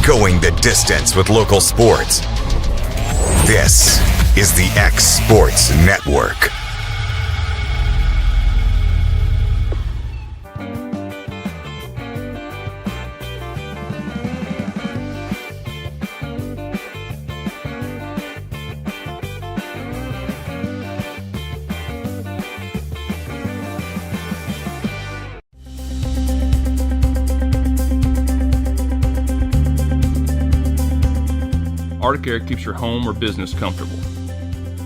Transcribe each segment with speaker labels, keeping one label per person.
Speaker 1: going the distance with local sports. This is the X Sports Network.
Speaker 2: Arctic Air keeps your home or business comfortable.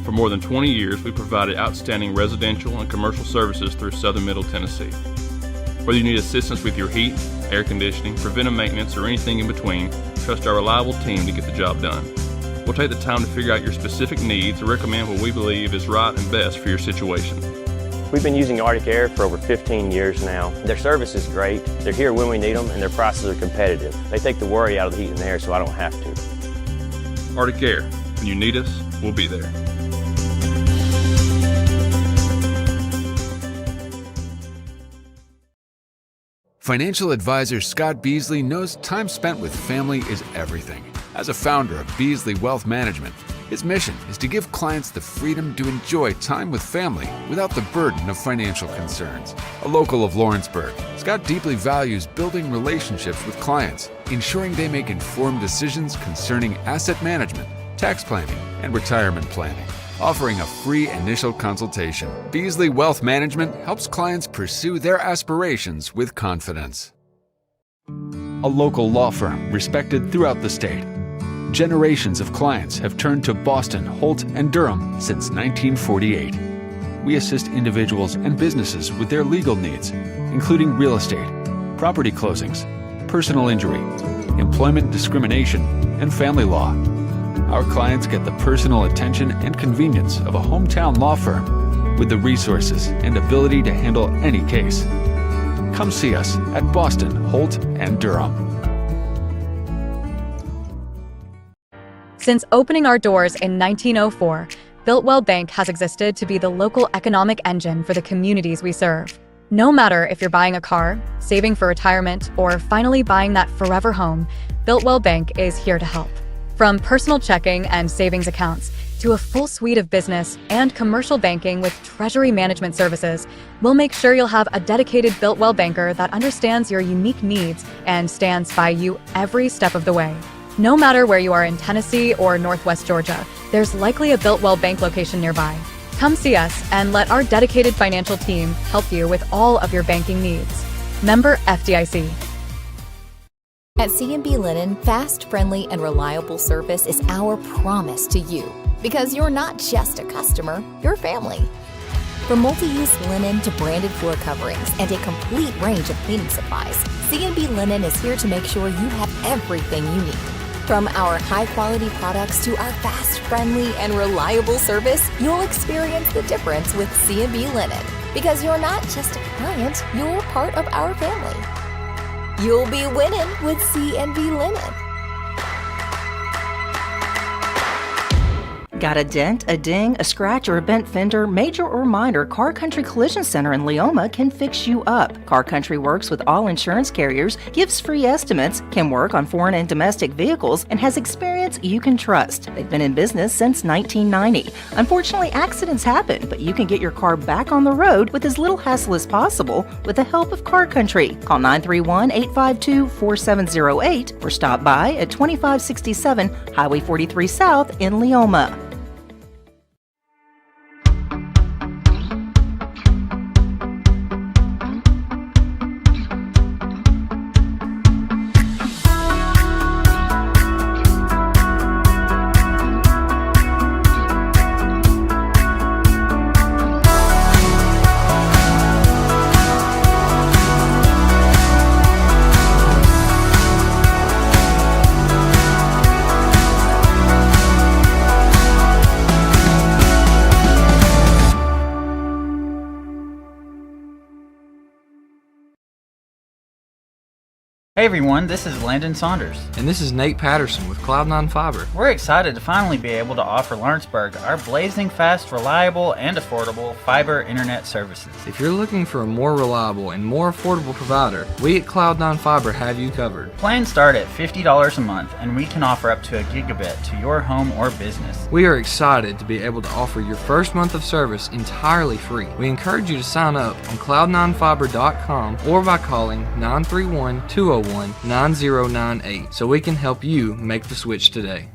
Speaker 2: For more than 20 years, we provided outstanding residential and commercial services through Southern Middle Tennessee. Whether you need assistance with your heat, air conditioning, preventive maintenance, or anything in between, trust our reliable team to get the job done. We'll take the time to figure out your specific needs and recommend what we believe is right and best for your situation.
Speaker 3: We've been using Arctic Air for over 15 years now. Their service is great, they're here when we need them, and their prices are competitive. They take the worry out of the heat and air so I don't have to.
Speaker 2: Arctic Air. When you need us, we'll be there.
Speaker 4: Financial advisor Scott Beasley knows time spent with family is everything. As a founder of Beasley Wealth Management, his mission is to give clients the freedom to enjoy time with family without the burden of financial concerns. A local of Lawrenceburg, Scott deeply values building relationships with clients, ensuring they make informed decisions concerning asset management, tax planning, and retirement planning. Offering a free initial consultation, Beasley Wealth Management helps clients pursue their aspirations with confidence. A local law firm respected throughout the state. Generations of clients have turned to Boston, Holt, and Durham since 1948. We assist individuals and businesses with their legal needs, including real estate, property closings, personal injury, employment discrimination, and family law. Our clients get the personal attention and convenience of a hometown law firm with the resources and ability to handle any case. Come see us at Boston, Holt, and Durham.
Speaker 5: Since opening our doors in 1904, Builtwell Bank has existed to be the local economic engine for the communities we serve. No matter if you're buying a car, saving for retirement, or finally buying that forever home, Builtwell Bank is here to help. From personal checking and savings accounts to a full suite of business and commercial banking with treasury management services, we'll make sure you'll have a dedicated Builtwell banker that understands your unique needs and stands by you every step of the way. No matter where you are in Tennessee or Northwest Georgia, there's likely a Builtwell Bank location nearby. Come see us and let our dedicated financial team help you with all of your banking needs. Member FDIC.
Speaker 6: At C&B Linen, fast, friendly, and reliable service is our promise to you. Because you're not just a customer, you're family. From multi-use linen to branded floor coverings and a complete range of cleaning supplies, C&B Linen is here to make sure you have everything you need. From our high-quality products to our fast, friendly, and reliable service, you'll experience the difference with C&B Linen. Because you're not just a client, you're part of our family. You'll be winning with C&B Linen.
Speaker 7: Got a dent, a ding, a scratch, or a bent fender? Major or minor, Car Country Collision Center in Leoma can fix you up. Car Country works with all insurance carriers, gives free estimates, can work on foreign and domestic vehicles, and has experience you can trust. They've been in business since 1990. Unfortunately, accidents happen, but you can get your car back on the road with as little hassle as possible with the help of Car Country. Call 931-852-4708 or stop by at 2567 Highway 43 South in Leoma.
Speaker 8: Hey everyone, this is Landon Saunders.
Speaker 9: And this is Nate Patterson with Cloud9 Fiber.
Speaker 8: We're excited to finally be able to offer Lawrenceburg our blazing fast, reliable, and affordable fiber internet services.
Speaker 9: If you're looking for a more reliable and more affordable provider, we at Cloud9 Fiber have you covered.
Speaker 8: Plans start at $50 a month, and we can offer up to a gigabit to your home or business.
Speaker 9: We are excited to be able to offer your first month of service entirely free. We encourage you to sign up on cloud9fiber.com or by calling 931-201-9098 so we can help you make the switch today.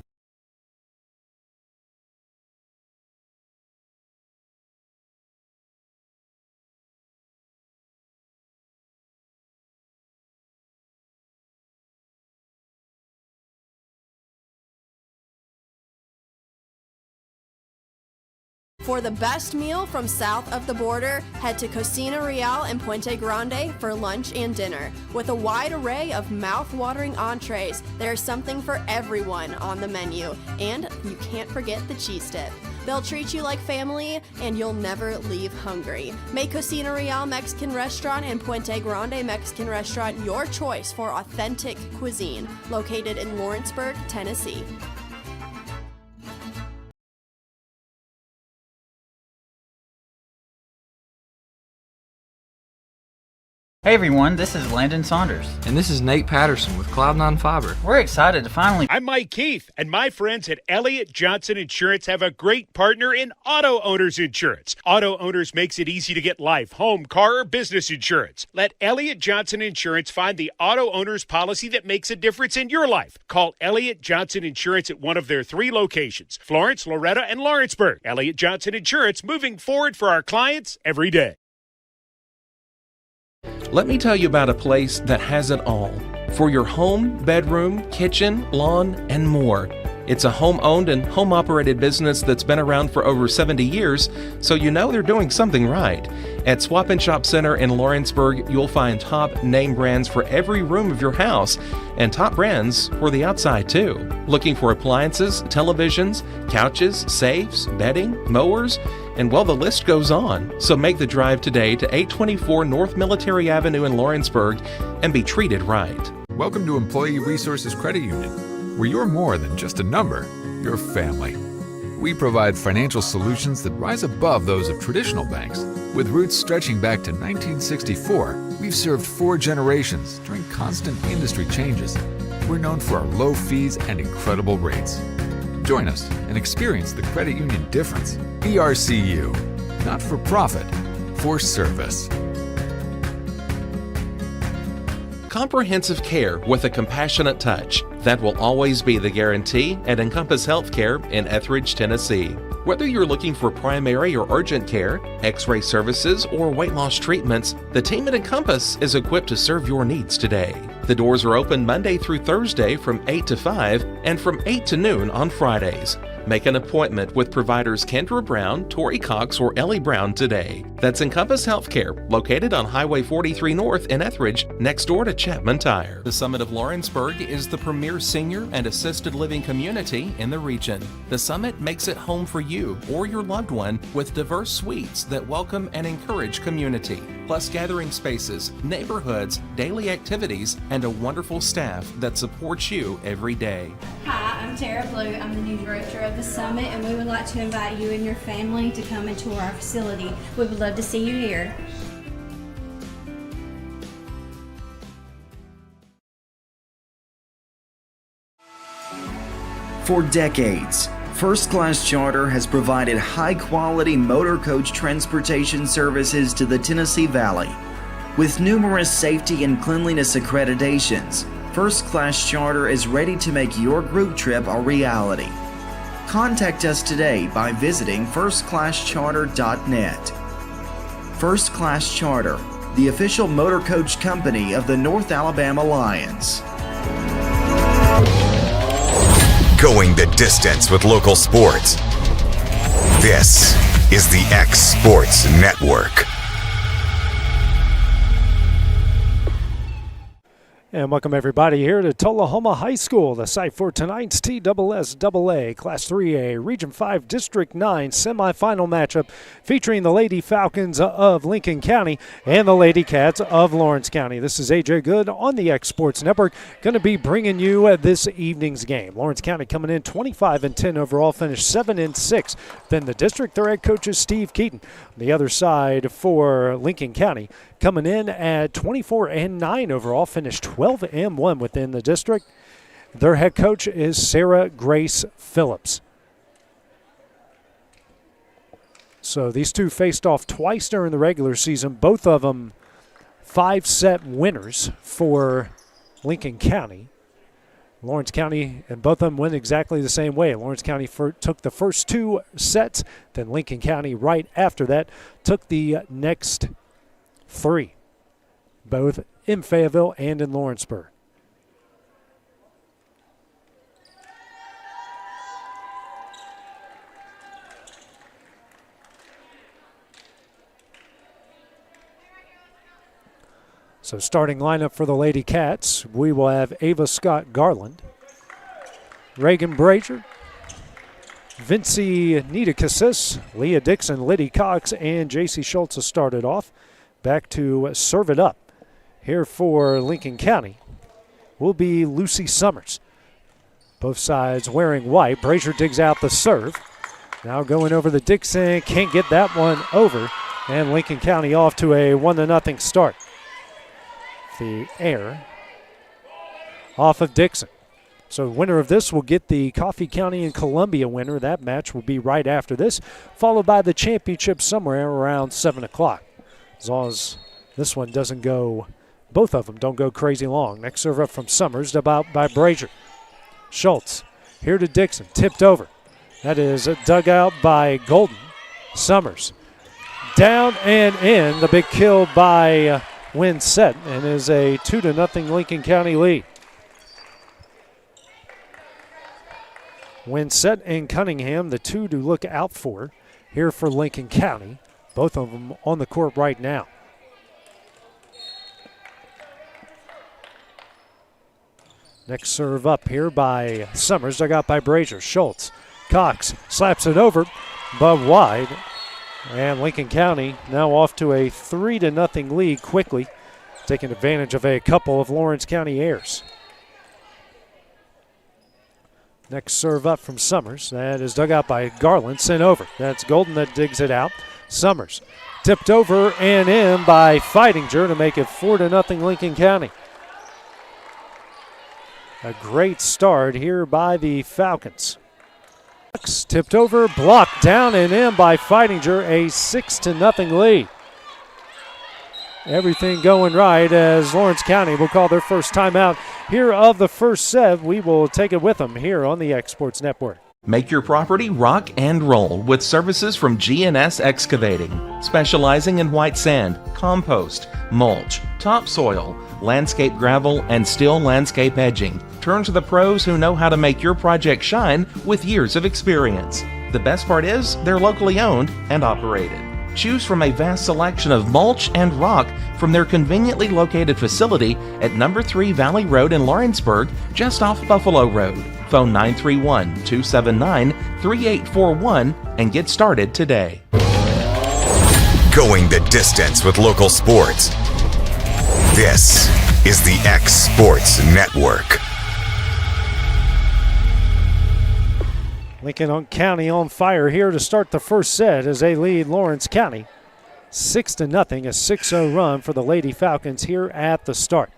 Speaker 10: For the best meal from south of the border, head to Cocina Real in Puente Grande for lunch and dinner. With a wide array of mouth-watering entrees, there's something for everyone on the menu. And you can't forget the cheese dip. They'll treat you like family, and you'll never leave hungry. Make Cocina Real Mexican Restaurant and Puente Grande Mexican Restaurant your choice for authentic cuisine, located in Lawrenceburg, Tennessee.
Speaker 8: Hey everyone, this is Landon Saunders.
Speaker 9: And this is Nate Patterson with Cloud9 Fiber.
Speaker 8: We're excited to finally...
Speaker 11: I'm Mike Keith, and my friends at Elliott Johnson Insurance have a great partner in Auto Owners Insurance. Auto Owners makes it easy to get life, home, car, or business insurance. Let Elliott Johnson Insurance find the Auto Owners policy that makes a difference in your life. Call Elliott Johnson Insurance at one of their 3 locations, Florence, Loretta, and Lawrenceburg. Elliott Johnson Insurance, moving forward for our clients every day.
Speaker 12: Let me tell you about a place that has it all for your home, bedroom, kitchen, lawn, and more. It's a home-owned and home-operated business that's been around for over 70 years, so you know they're doing something right. At Swap and Shop Center in Lawrenceburg, you'll find top name brands for every room of your house and top brands for the outside too. Looking for appliances, televisions, couches, safes, bedding, mowers, and well, the list goes on. So make the drive today to 824 North Military Avenue in Lawrenceburg and be treated right.
Speaker 4: Welcome to Employee Resources Credit Union, where you're more than just a number, you're family. We provide financial solutions that rise above those of traditional banks. With roots stretching back to 1964, we've served 4 generations during constant industry changes. We're known for our low fees and incredible rates. Join us and experience the credit union difference. ERCU, not for profit, for service.
Speaker 12: Comprehensive care with a compassionate touch. That will always be the guarantee at Encompass Healthcare in Etheridge, Tennessee. Whether you're looking for primary or urgent care, x-ray services, or weight loss treatments, the team at Encompass is equipped to serve your needs today. The doors are open Monday through Thursday from 8 to 5 and from 8 to noon on Fridays. Make an appointment with providers Kendra Brown, Tori Cox, or Ellie Brown today. That's Encompass Healthcare, located on Highway 43 North in Etheridge, next door to Chapman Tire. The Summit of Lawrenceburg is the premier senior and assisted living community in the region. The Summit makes it home for you or your loved one with diverse suites that welcome and encourage community, plus gathering spaces, neighborhoods, daily activities, and a wonderful staff that supports you every day.
Speaker 13: Hi, I'm Tara Blue. I'm the new director of the Summit, and we would like to invite you and your family to come and tour our facility. We would love to see you here.
Speaker 14: For decades, First Class Charter has provided high-quality motor coach transportation services to the Tennessee Valley. With numerous safety and cleanliness accreditations, First Class Charter is ready to make your group trip a reality. Contact us today by visiting firstclasscharter.net. First Class Charter, the official motor coach company of the North Alabama Lions.
Speaker 1: Going the distance with local sports. This is the X Sports Network.
Speaker 15: And welcome everybody here to Tullahoma High School, the site for tonight's TSSAA Class 3A Region 5 District 9 semifinal matchup featuring the Lady Falcons of Lincoln County and the Lady Cats of Lawrence County. This is AJ Good on the X Sports Network, going to be bringing you this evening's game. Lawrence County coming in 25-10 overall, finished 7-6. Then the district, their head coach is Steve Keaton. On the other side for Lincoln County, coming in at 24-9 overall, finished 12-1 within the district. Their head coach is Sarah Grace Phillips. So these two faced off twice during the regular season, both of them 5-set winners for Lincoln County. Lawrence County, and both of them went exactly the same way. Lawrence County took the first 2 sets, then Lincoln County right after that took the next 3, both in Fayetteville and in Lawrenceburg. So starting lineup for the Lady Cats, we will have Ava Scott Garland, Reagan Brazier, Vincie Nitikasis, Leah Dixon, Liddy Cox, and J.C. Schultz has started off. Back to serve it up here for Lincoln County will be Lucy Summers. Both sides wearing white. Brazier digs out the serve. Now going over the Dixon, can't get that one over. And Lincoln County off to a 1-0 start. The air off of Dixon. So winner of this will get the Coffee County and Columbia winner. That match will be right after this, followed by the championship somewhere around 7 o'clock. As long as this one doesn't go, both of them don't go crazy long. Next serve up from Summers, about by Brazier. Schultz here to Dixon, tipped over. That is dug out by Golden. Summers down and in. The big kill by Winsett, and is a 2-0 Lincoln County lead. Winsett and Cunningham, the two to look out for here for Lincoln County. Both of them on the court right now. Next serve up here by Summers, dug out by Brazier. Schultz, Cox slaps it over, but wide. And Lincoln County now off to a 3-0 lead quickly, taking advantage of a couple of Lawrence County errors. Next serve up from Summers. That is dug out by Garland, sent over. That's Golden that digs it out. Summers tipped over and in by Fightinger to make it 4-0 Lincoln County. A great start here by the Falcons. Tipped over, blocked down and in by Fightinger, a 6-0 lead. Everything going right as Lawrence County will call their first timeout here of the first set. We will take it with them here on the X Sports Network.
Speaker 12: Make your property rock and roll with services from G&S Excavating, specializing in white sand, compost, mulch, topsoil, landscape gravel, and steel landscape edging. Turn to the pros who know how to make your project shine with years of experience. The best part is they're locally owned and operated. Choose from a vast selection of mulch and rock from their conveniently located facility at number 3 Valley Road in Lawrenceburg, just off Buffalo Road. Phone 931-279-3841 and get started today.
Speaker 1: Going the distance with local sports. This is the X Sports Network.
Speaker 15: Lincoln County on fire here to start the first set as they lead Lawrence County 6-0, a 6-0 run for the Lady Falcons here at the start.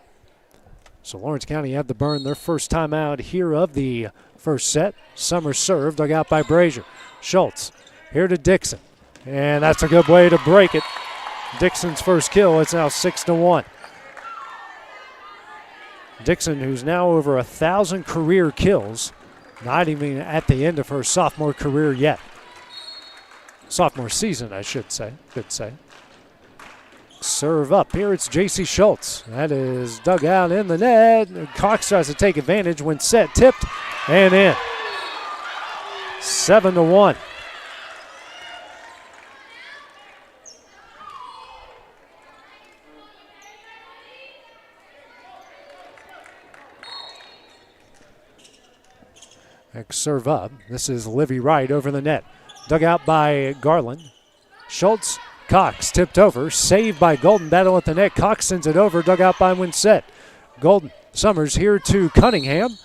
Speaker 15: So Lawrence County had to burn their first time out here of the first set. Summers served, dug out by Brazier. Schultz here to Dixon, and that's a good way to break it. Dixon's first kill, it's now 6-1. Dixon, who's now over 1,000 career kills, not even at the end of her sophomore career yet. Sophomore season, I should say. Good say. Serve up here, it's J.C. Schultz. That is dug out in the net. Cox tries to take advantage when set, tipped, and in. 7-1. Next serve up. This is Livy Wright over the net. Dug out by Garland. Schultz, Cox tipped over. Saved by Golden. Battle at the net. Cox sends it over. Dug out by Winsett. Golden. Summers here to Cunningham.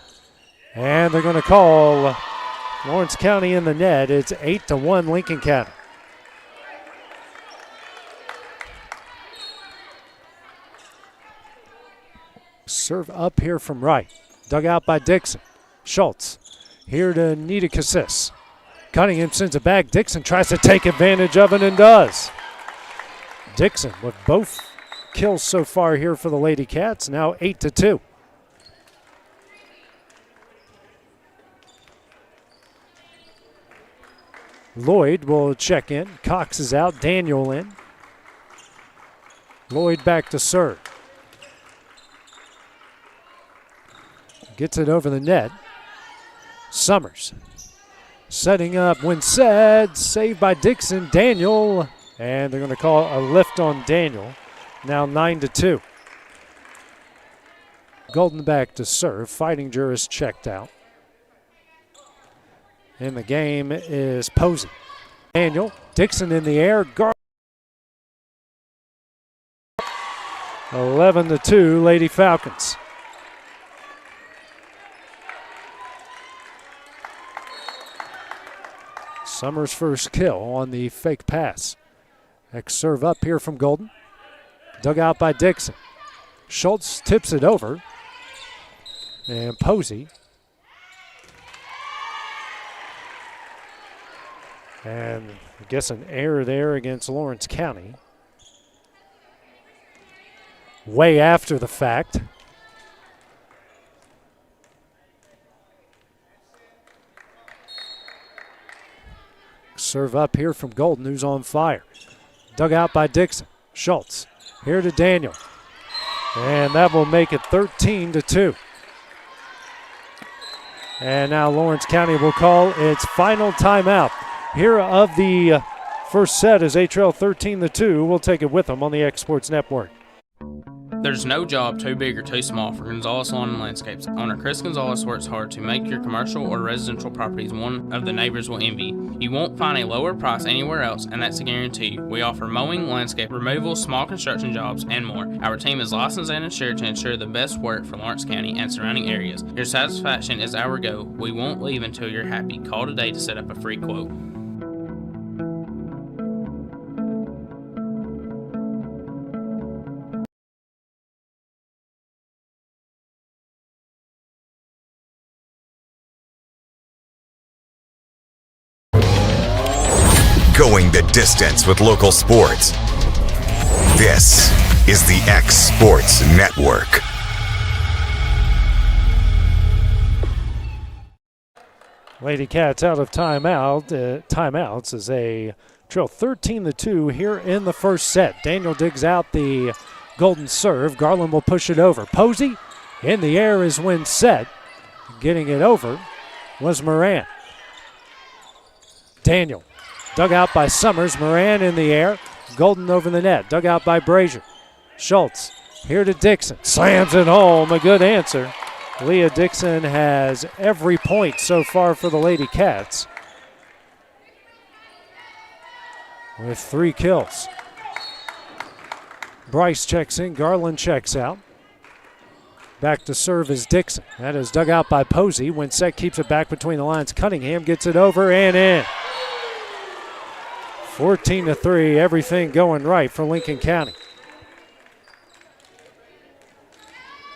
Speaker 15: And they're going to call Lawrence County in the net. It's 8-1 Lincoln County. Serve up here from Wright. Dug out by Dixon. Schultz here to Niedekassis. Cunningham sends it back. Dixon tries to take advantage of it and does. Dixon with both kills so far here for the Lady Cats. Now 8-2. Lloyd will check in. Cox is out. Daniel in. Lloyd back to serve. Gets it over the net. Summers setting up Winsett. Saved by Dixon. Daniel. And they're going to call a lift on Daniel. Now 9-2. Golden back to serve. Fighting Juris checked out. And the game is Posey. Daniel. Dixon in the air. 11-2 Lady Falcons. Summers' first kill on the fake pass. Next serve up here from Golden. Dug out by Dixon. Schultz tips it over. And Posey. And I guess an error there against Lawrence County. Way after the fact. Serve up here from Golden, who's on fire. Dug out by Dixon. Schultz here to Daniel. And that will make it 13-2. And now Lawrence County will call its final timeout here of the first set as they trail 13-2. We'll take it with them on the X Sports Network.
Speaker 16: There's no job too big or too small for Gonzalez Lawn and Landscapes. Owner Chris Gonzalez works hard to make your commercial or residential properties one of the neighbors will envy. You won't find a lower price anywhere else, and that's a guarantee. We offer mowing, landscape removal, small construction jobs, and more. Our team is licensed and insured to ensure the best work for Lawrence County and surrounding areas. Your satisfaction is our goal. We won't leave until you're happy. Call today to set up a free quote.
Speaker 1: Going the distance with local sports. This is the X Sports Network.
Speaker 15: Lady Cats out of timeouts as they trail 13-2 here in the first set. Daniel digs out the Golden serve. Garland will push it over. Posey in the air is Winsett. Getting it over was Moran. Daniel. Dug out by Summers. Moran in the air. Golden over the net. Dug out by Brazier. Schultz here to Dixon. Slams it home. A good answer. Leah Dixon has every point so far for the Lady Cats with 3 kills. Bryce checks in. Garland checks out. Back to serve is Dixon. That is dug out by Posey. Winsett keeps it back between the lines. Cunningham gets it over and in. 14-3, everything going right for Lincoln County.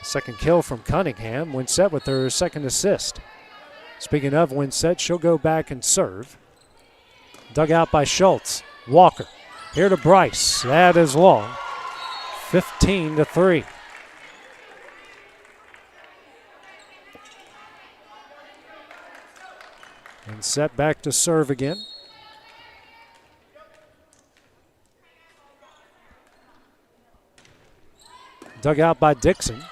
Speaker 15: Second kill from Cunningham. Winsett with her second assist. Speaking of Winsett, she'll go back and serve. Dug out by Schultz. Walker here to Bryce. That is long. 15-3. Winsett back to serve again. Dug out by Dixon.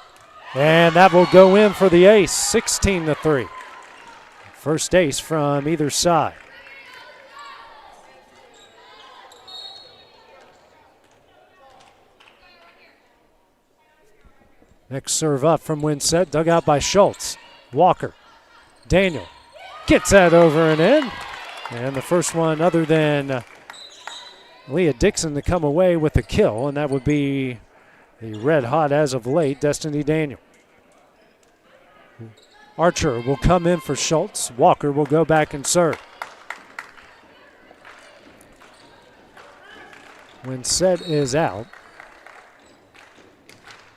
Speaker 15: And that will go in for the ace, 16-3. First ace from either side. Next serve up from Winsett, dug out by Schultz. Walker. Daniel Gets that over and in. And the first one other than Leah Dixon to come away with a kill, and that would be the red hot as of late, Destiny Daniel. Archer will come in for Schultz. Walker will go back and serve. Winsett is out.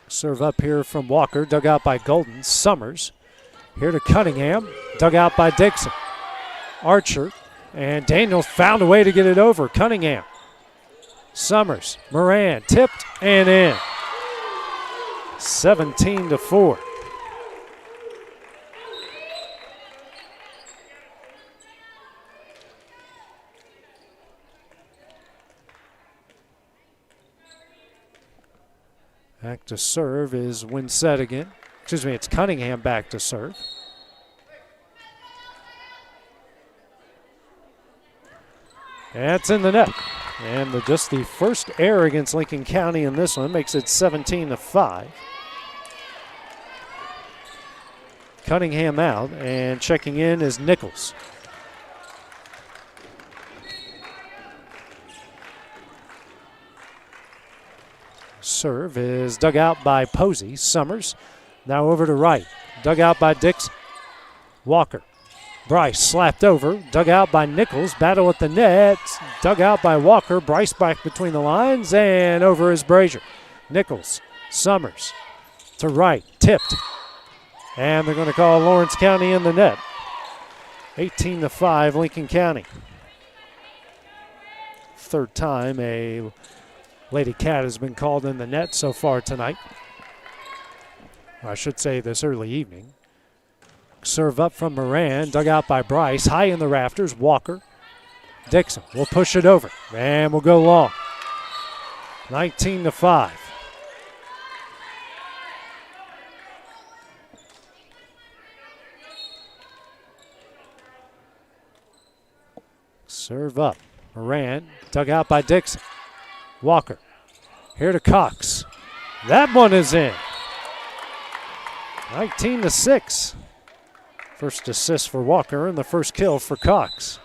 Speaker 15: Serve up here from Walker, dug out by Golden. Summers here to Cunningham, dug out by Dixon. Archer, and Daniels found a way to get it over. Cunningham, Summers, Moran, tipped and in. 17-4. Back to serve is Winsett again. Excuse me, it's Cunningham back to serve. That's in the net. And just the first error against Lincoln County in this one makes it 17-5. Cunningham out, and checking in is Nichols. Serve is dug out by Posey. Summers now over to right. Dug out by Dixon. Walker. Bryce slapped over. Dug out by Nichols. Battle at the net. Dug out by Walker. Bryce back between the lines, and over is Brazier. Nichols. Summers to right. Tipped. And they're going to call Lawrence County in the net. 18-5 Lincoln County. Third time a Lady Cat has been called in the net so far tonight. I should say this early evening. Serve up from Moran, dug out by Bryce. High in the rafters, Walker. Dixon will push it over, and will go long. 19-5. Serve up. Moran, dug out by Dixon. Walker, here to Cox. That one is in. 19-6. First assist for Walker and the first kill for Cox.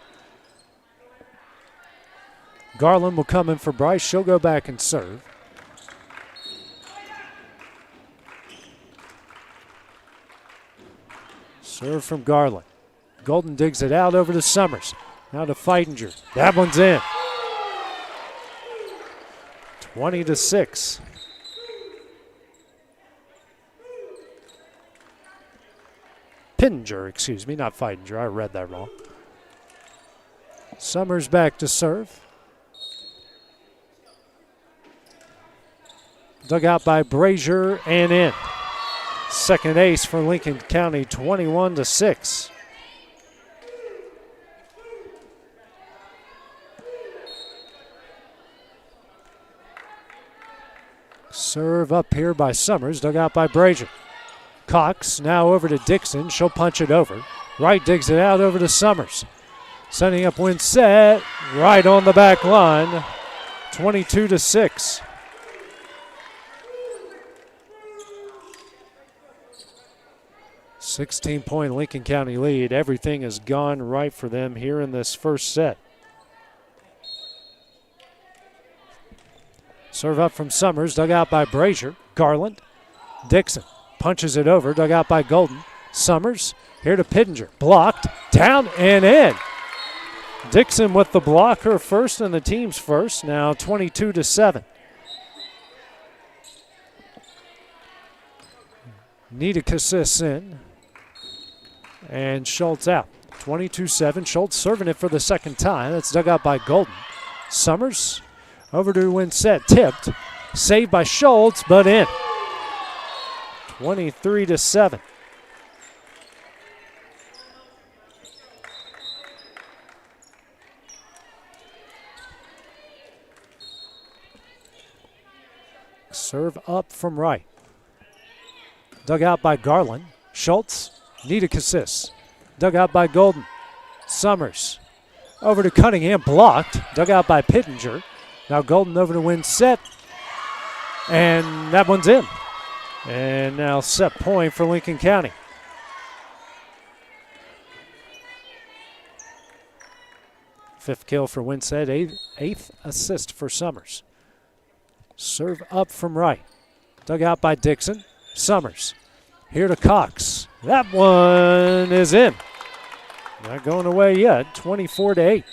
Speaker 15: Garland will come in for Bryce. She'll go back and serve. Serve from Garland. Golden digs it out over to Summers. Now to Feidinger. That one's in. 20-6. Pinger, excuse me, not Feidinger. I read that wrong. Summers back to serve. Dug out by Brazier and in. Second ace for Lincoln County, 21-6. Serve up here by Summers, dug out by Brazier. Cox now over to Dixon. She'll punch it over. Wright digs it out over to Summers. Setting up Winsett right on the back line. 22-6. $16-point Lincoln County lead. Everything has gone right for them here in this first set. Serve up from Summers, dug out by Brazier. Garland. Dixon punches it over, dug out by Golden. Summers, here to Pittenger. Blocked, down and in. Dixon with the block, her first and the team's first. Now 22-7. Nita assists in. And Schultz out. 22-7. Schultz serving it for the second time. That's dug out by Golden. Summers over to Winsett. Tipped. Saved by Schultz, but in. 23-7. Serve up from right. Dug out by Garland. Schultz, Nedick assists. Dug out by Golden. Summers over to Cunningham, blocked. Dug out by Pittenger. Now Golden over to Winsett. And that one's in. And now set point for Lincoln County. 5th kill for Winsett, 8th assist for Summers. Serve up from right. Dug out by Dixon. Summers. Here to Cox. That one is in. Not going away yet. 24-8.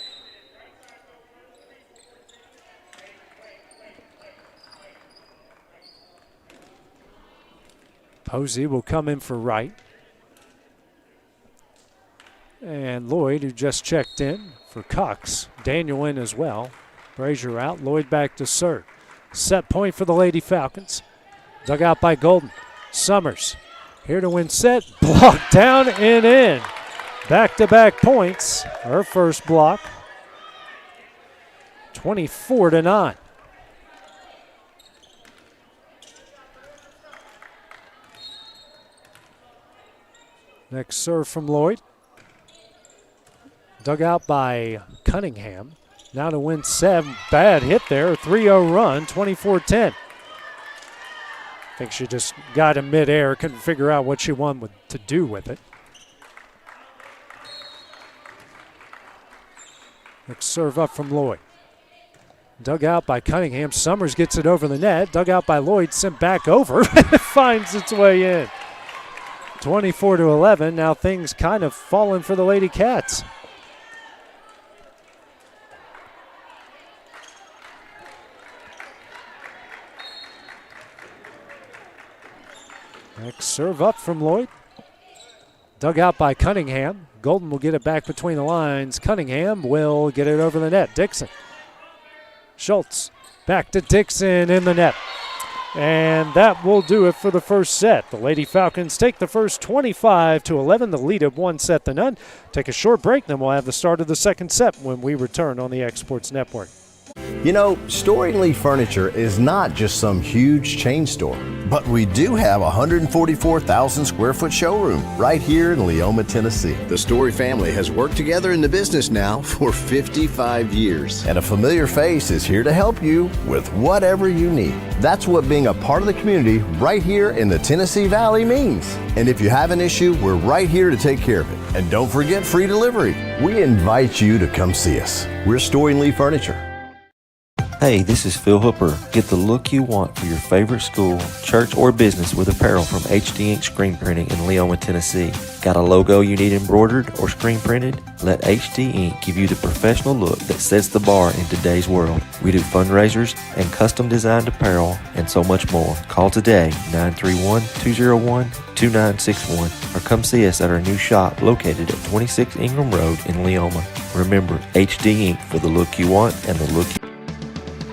Speaker 15: Posey will come in for right. And Lloyd, who just checked in for Cox. Daniel in as well. Brazier out. Lloyd back to serve. Set point for the Lady Falcons. Dug out by Golden. Summers. Here to win set. Blocked down and in. Back-to-back points. Her first block. 24-9. Next serve from Lloyd. Dug out by Cunningham. Now to win 7. Bad hit there. 3-0 run. 24-10. I think she just got in midair. Couldn't figure out what she wanted to do with it. Next serve up from Lloyd. Dug out by Cunningham. Summers gets it over the net. Dug out by Lloyd. Sent back over. Finds its way in. 24-11. Now things kind of falling for the Lady Cats. Next serve up from Lloyd. Dug out by Cunningham. Golden will get it back between the lines. Cunningham will get it over the net. Dixon. Schultz back to Dixon in the net. And that will do it for the first set. The Lady Falcons take the first 25-11. The lead of 1-0. Take a short break, then we'll have the start of the second set when we return on the X Sports Network.
Speaker 17: You know, Storing Lee Furniture is not just some huge chain store, but we do have a 144,000 square foot showroom right here in Leoma, Tennessee. The Story family has worked together in the business now for 55 years. And a familiar face is here to help you with whatever you need. That's what being a part of the community right here in the Tennessee Valley means. And if you have an issue, we're right here to take care of it. And don't forget free delivery. We invite you to come see us. We're Storing Lee Furniture.
Speaker 18: Hey, this is Phil Hooper. Get the look you want for your favorite school, church, or business with apparel from HD Ink Screen Printing in Leoma, Tennessee. Got a logo you need embroidered or screen printed? Let HD Ink give you the professional look that sets the bar in today's world. We do fundraisers and custom designed apparel and so much more. Call today, 931-201-2961, or come see us at our new shop located at 26 Ingram Road in Leoma. Remember, HD Ink for the look you want and the look you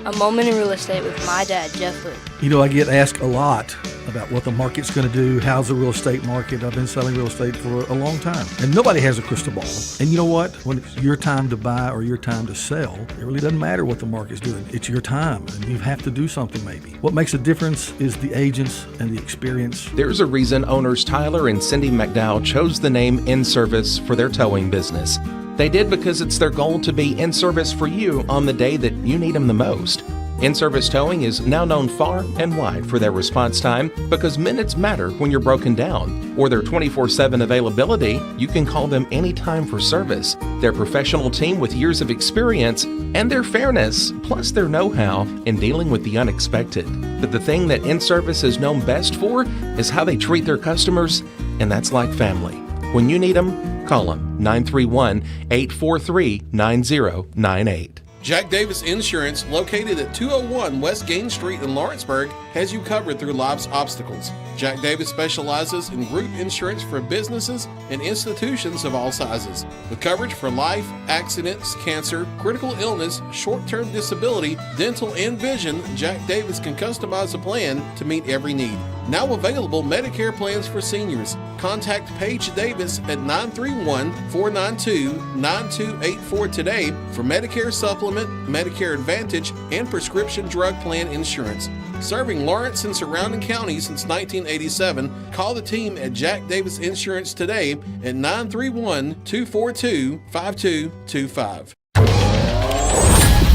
Speaker 19: A Moment in Real Estate with my dad, Jeff Hood.
Speaker 20: You know, I get asked a lot about what the market's going to do. How's the real estate market? I've been selling real estate for a long time, and nobody has a crystal ball. And you know what? When it's your time to buy or your time to sell, it really doesn't matter what the market's doing. It's your time, and you have to do something maybe. What makes a difference is the agents and the experience.
Speaker 12: There's a reason owners Tyler and Cindy McDowell chose the name In Service for their towing business. They did because it's their goal to be in service for you on the day that you need them the most. In-Service Towing is now known far and wide for their response time because minutes matter when you're broken down. Or their 24/7 availability, you can call them anytime for service. Their professional team with years of experience and their fairness, plus their know-how in dealing with the unexpected. But the thing that In-Service is known best for is how they treat their customers, and that's like family. When you need them, call them 931-843-9098.
Speaker 21: Jack Davis Insurance, located at 201 West Gain Street in Lawrenceburg, has you covered through life's obstacles. Jack Davis specializes in group insurance for businesses and institutions of all sizes. With coverage for life, accidents, cancer, critical illness, short-term disability, dental, and vision, Jack Davis can customize a plan to meet every need. Now available Medicare plans for seniors. Contact Paige Davis at 931-492-9284 today for Medicare Supplement, Medicare Advantage, and prescription drug plan insurance. Serving Lawrence and surrounding counties since 1987, call the team at Jack Davis Insurance today at 931-242-5225.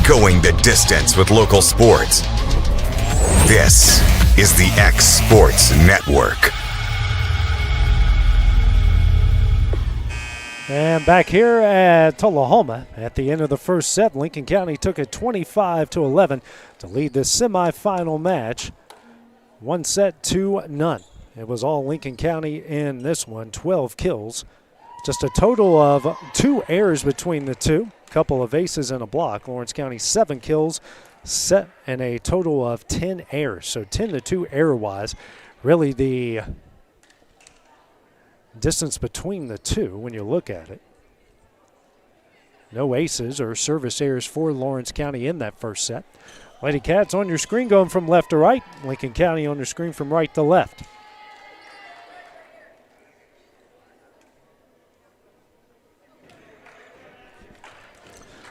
Speaker 1: Going the distance with local sports. This is the X Sports Network.
Speaker 15: And back here at Tullahoma, at the end of the first set, Lincoln County took it 25-11 to lead this semifinal match. 1-0. It was all Lincoln County in this one, 12 kills. Just a total of 2 errors between the two, couple of aces and a block. Lawrence County 7 kills, set and a total of 10 errors. So 10-2 error-wise. Really the distance between the two when you look at it. No aces or service errors for Lawrence County in that first set. Lady Cats on your screen going from left to right. Lincoln County on your screen from right to left.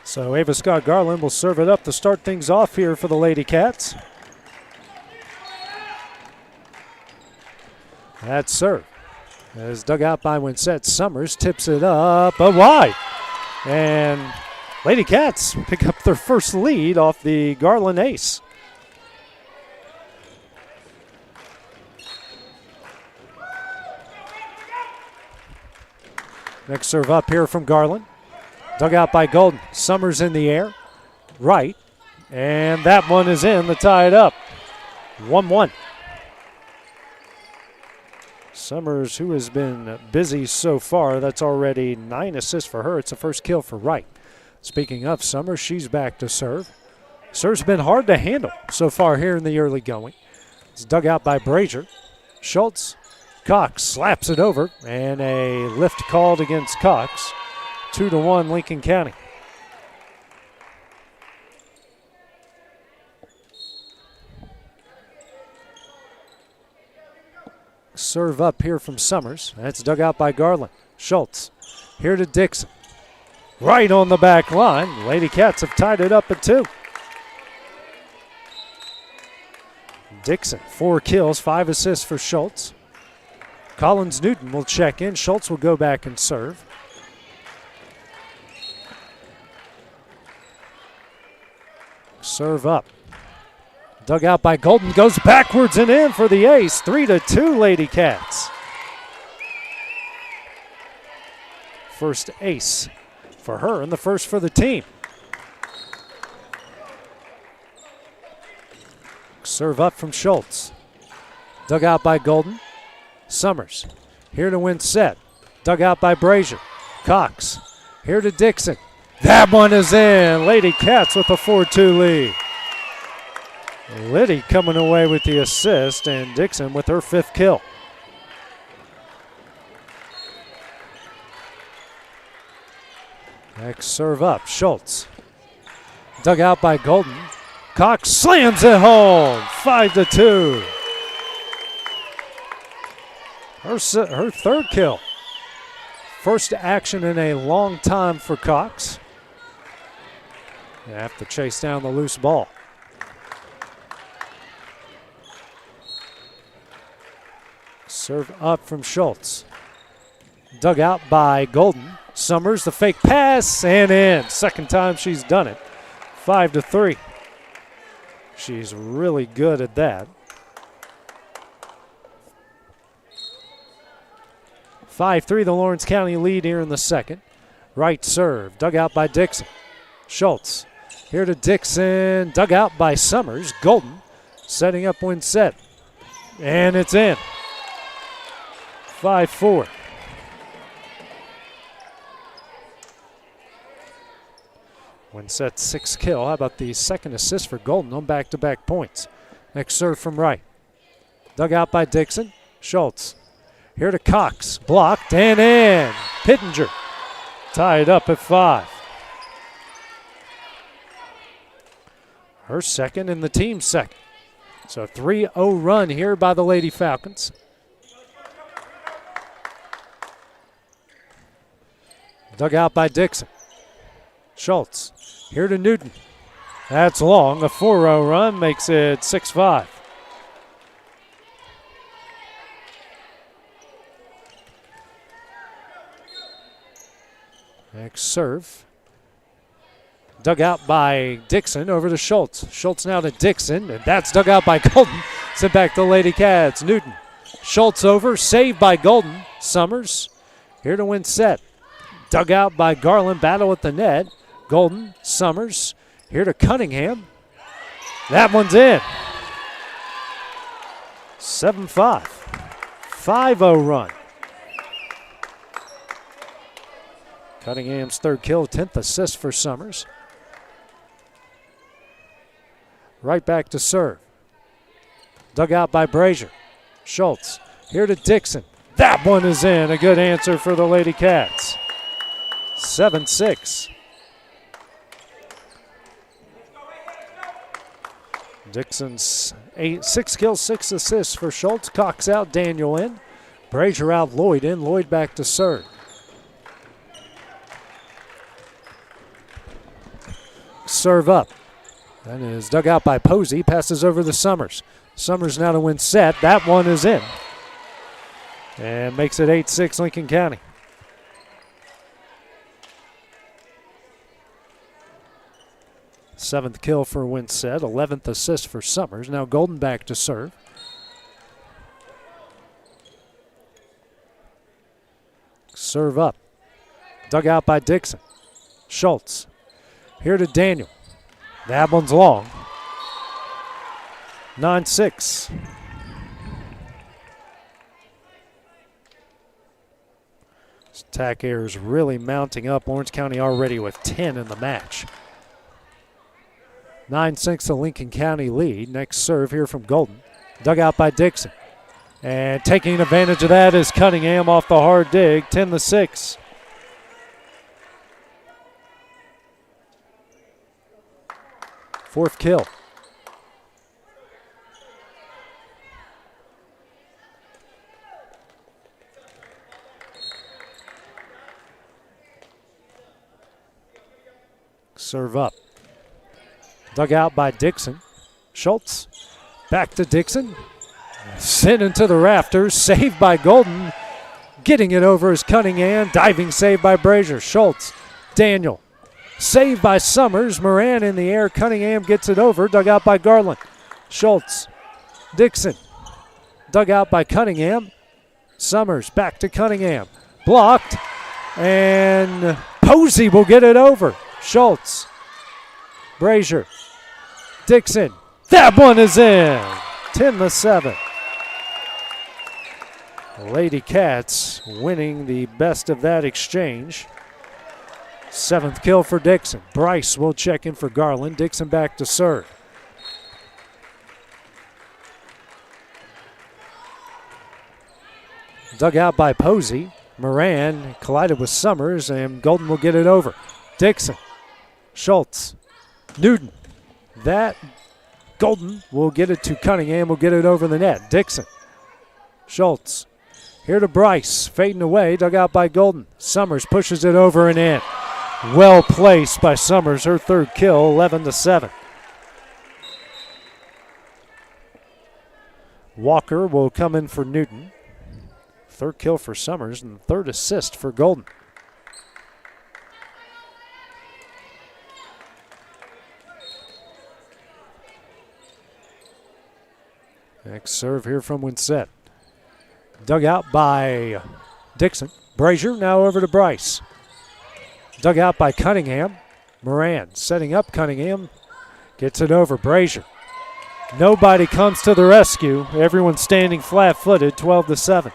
Speaker 15: So Ava Scott Garland will serve it up to start things off here for the Lady Cats. That serve is dug out by Winsett Summers, tips it up, but wide. And Lady Cats pick up their first lead off the Garland ace. Next serve up here from Garland. Dug out by Golden. Summers in the air. Right. And that one is in to tie it up. 1-1. Summers, who has been busy so far, that's already 9 assists for her. It's the first kill for Wright. Speaking of Summers, she's back to serve. Serve's been hard to handle so far here in the early going. It's dug out by Brazier. Schultz. Cox slaps it over, and a lift called against Cox. 2-1 Lincoln County. Serve up here from Summers. That's dug out by Garland. Schultz. Here to Dixon. Right on the back line. Lady Cats have tied it up at 2. Dixon, 4 kills, 5 assists for Schultz. Collins Newton will check in. Schultz will go back and serve. Serve up. Dug out by Golden, goes backwards and in for the ace. 3-2 Lady Cats. First ace for her and the first for the team. Serve up from Schultz. Dug out by Golden. Summers here to win set. Dug out by Brazier. Cox here to Dixon. That one is in. Lady Cats with a 4-2 lead. Liddy coming away with the assist, and Dixon with her 5th kill. Next serve up, Schultz. Dug out by Golden. Cox slams it home, 5-2. Her 3rd kill. First action in a long time for Cox. They have to chase down the loose ball. Serve up from Schultz. Dug out by Golden. Summers, the fake pass, and in. Second time she's done it. 5-3. She's really good at that. 5-3 the Lawrence County lead here in the second. Right serve, dug out by Dixon. Schultz, here to Dixon, dug out by Summers. Golden setting up Winsett, and it's in. 5-4. Winsett's 6th kill. How about the 2nd assist for Golden on back-to-back points? Next serve from right. Dug out by Dixon. Schultz. Here to Cox. Blocked and in. Pittenger tied up at 5. Her 2nd and the team's 2nd. So 3-0 run here by the Lady Falcons. Dug out by Dixon. Schultz. Here to Newton. That's long. A 4-0 run makes it 6-5. Next serve. Dug out by Dixon over to Schultz. Schultz now to Dixon, and that's dug out by Golden. Sent back to Lady Cats. Newton. Schultz over, saved by Golden. Summers here to win set. Dug out by Garland, battle at the net. Golden, Summers, here to Cunningham. That one's in. 7-5. 5-0 run. Cunningham's third kill, 10th assist for Summers. Right back to serve. Dug out by Brazier. Schultz, here to Dixon. That one is in. A good answer for the Lady Cats. 7-6. Dixon's 6 kills, 6 assists for Schultz. Cox out, Daniel in. Brazier out, Lloyd in. Lloyd back to serve. Serve up. That is dug out by Posey. Passes over to Summers. Summers now to win set. That one is in. And makes it 8-6 Lincoln County. Seventh kill for Winsett, 11th assist for Summers. Now Golden back to serve. Serve up. Dug out by Dixon. Schultz. Here to Daniel. That one's long. 9-6. Attack errors really mounting up. Lawrence County already with 10 in the match. 9-6 the Lincoln County lead. Next serve here from Golden. Dug out by Dixon. And taking advantage of that is Cunningham off the hard dig. 10-6. Fourth kill. Serve up. Dug out by Dixon. Schultz. Back to Dixon. Sent into the rafters. Saved by Golden. Getting it over is Cunningham. Diving save by Brazier. Schultz. Daniel. Saved by Summers. Moran in the air. Cunningham gets it over. Dug out by Garland. Schultz. Dixon. Dug out by Cunningham. Summers back to Cunningham. Blocked. And Posey will get it over. Schultz. Brazier. Dixon. That one is in. 10-7. Lady Cats winning the best of that exchange. Seventh kill for Dixon. Bryce will check in for Garland. Dixon back to serve. Dug out by Posey. Moran collided with Summers, and Golden will get it over. Dixon. Schultz. Newton. That Golden will get it to Cunningham, will get it over the net. Dixon. Schultz. Here to Bryce. Fading away. Dug out by Golden. Summers pushes it over and in. Well placed by Summers. Her third kill, 11-7. Walker will come in for Newton. Third kill for Summers and third assist for Golden. Next serve here from Winsett. Dug out by Dixon. Brazier now over to Bryce. Dug out by Cunningham. Moran setting up Cunningham. Gets it over. Brazier. Nobody comes to the rescue. Everyone standing flat-footed, 12-7.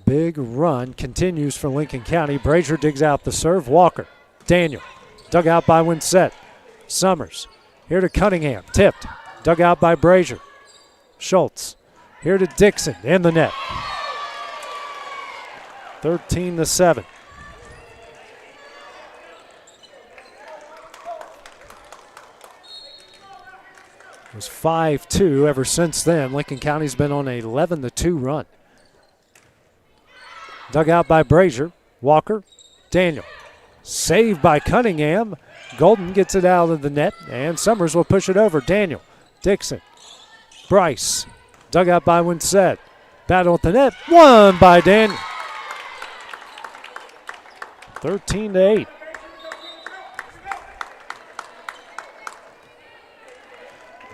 Speaker 15: Big run continues for Lincoln County. Brazier digs out the serve. Walker. Daniel. Dug out by Winsett. Summers. Here to Cunningham. Tipped. Dug out by Brazier. Schultz. Here to Dixon. In the net. 13-7. It was 5-2 ever since then. Lincoln County's been on an 11-2 run. Dug out by Brazier. Walker. Daniel. Saved by Cunningham. Golden gets it out of the net, and Summers will push it over. Daniel. Dixon. Bryce. Dug out by Winsett. Battle at the net. Won by Daniel. 13-8.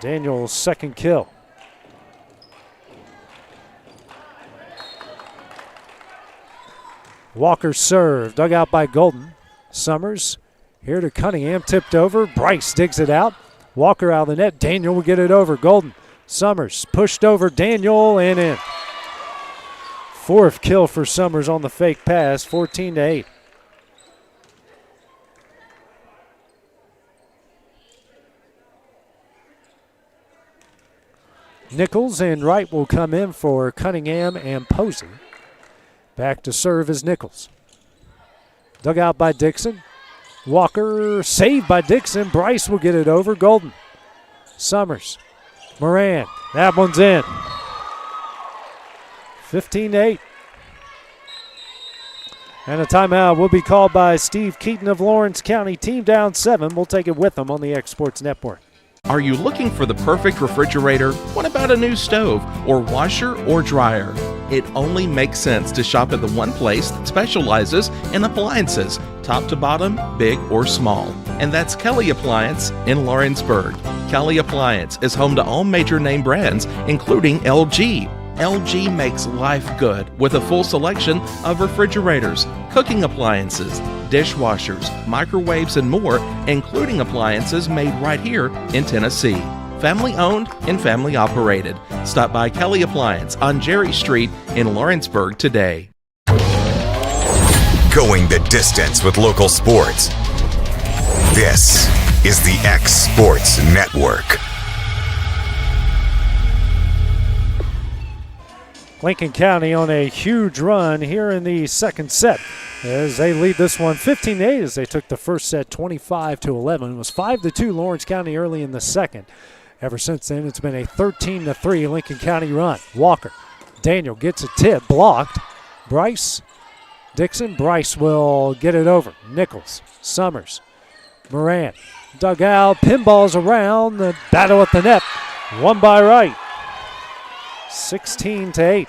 Speaker 15: Daniel's second kill. Walker serve, dug out by Golden. Summers here to Cunningham, tipped over. Bryce digs it out. Walker out of the net. Daniel will get it over. Golden. Summers pushed over Daniel and in. Fourth kill for Summers on the fake pass, 14-8. Nichols and Wright will come in for Cunningham and Posey. Back to serve is Nichols. Dug out by Dixon. Walker saved by Dixon. Bryce will get it over. Golden. Summers. Moran. That one's in. 15-8. And a timeout will be called by Steve Keaton of Lawrence County. Team down 7. We'll take it with them on the X Sports Network.
Speaker 12: Are you looking for the perfect refrigerator? What about a new stove or washer or dryer? It only makes sense to shop at the one place that specializes in appliances, top to bottom, big or small. And that's Kelly Appliance in Lawrenceburg. Kelly Appliance is home to all major name brands, including LG. LG makes life good with a full selection of refrigerators, cooking appliances, dishwashers, microwaves, and more, including appliances made right here in Tennessee. Family owned and family operated. Stop by Kelly Appliance on Jerry Street in Lawrenceburg today.
Speaker 1: Going the distance with local sports. This is the X Sports Network.
Speaker 15: Lincoln County on a huge run here in the second set as they lead this one 15-8 as they took the first set 25-11. It was 5-2 Lawrence County early in the second. Ever since then, it's been a 13-3 Lincoln County run. Walker. Daniel gets a tip, blocked. Bryce. Dixon. Bryce will get it over. Nichols. Summers. Moran. Dug out. Pinballs around. The battle at the net. Won by Wright. 16-8.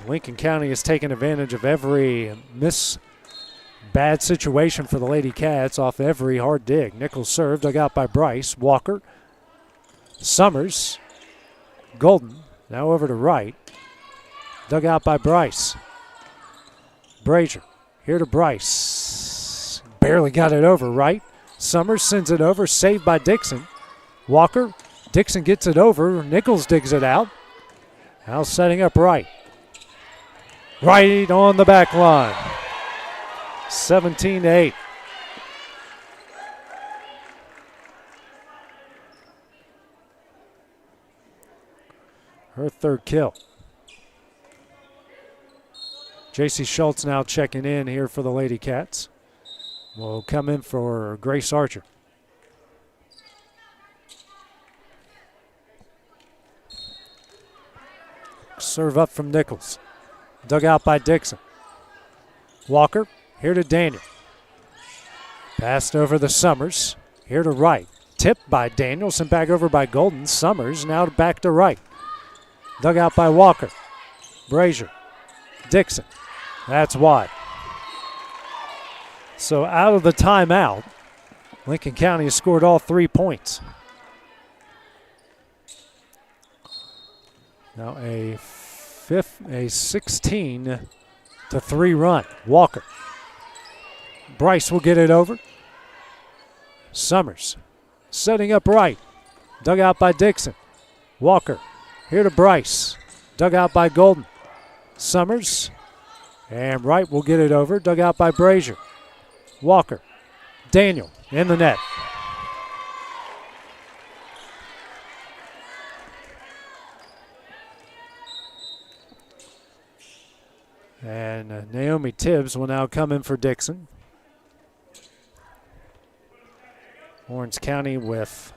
Speaker 15: Lincoln County has taken advantage of every bad situation for the Lady Cats off every hard dig. Nichols served, dug out by Bryce. Walker. Summers. Golden. Now over to Wright. Dug out by Bryce. Brazier. Here to Bryce. Barely got it over. Wright. Summers sends it over. Saved by Dixon. Walker. Dixon gets it over. Nichols digs it out. Now setting up Wright. Right on the back line. 17-8. Her third kill. J.C. Schultz now checking in here for the Lady Cats. Will come in for Grace Archer. Serve up from Nichols. Dug out by Dixon. Walker, here to Daniel. Passed over the Summers. Here to Wright. Tipped by Daniel, sent back over by Golden. Summers now back to Wright. Dug out by Walker. Brazier. Dixon. That's wide. So out of the timeout, Lincoln County has scored all 3 points. Now a 16-3 run. Walker. Bryce will get it over. Summers setting up Wright. Dug out by Dixon. Walker. Here to Bryce. Dug out by Golden. Summers. And Wright will get it over. Dug out by Brazier. Walker. Daniel in the net. And Naomi Tibbs will now come in for Dixon. Lawrence County with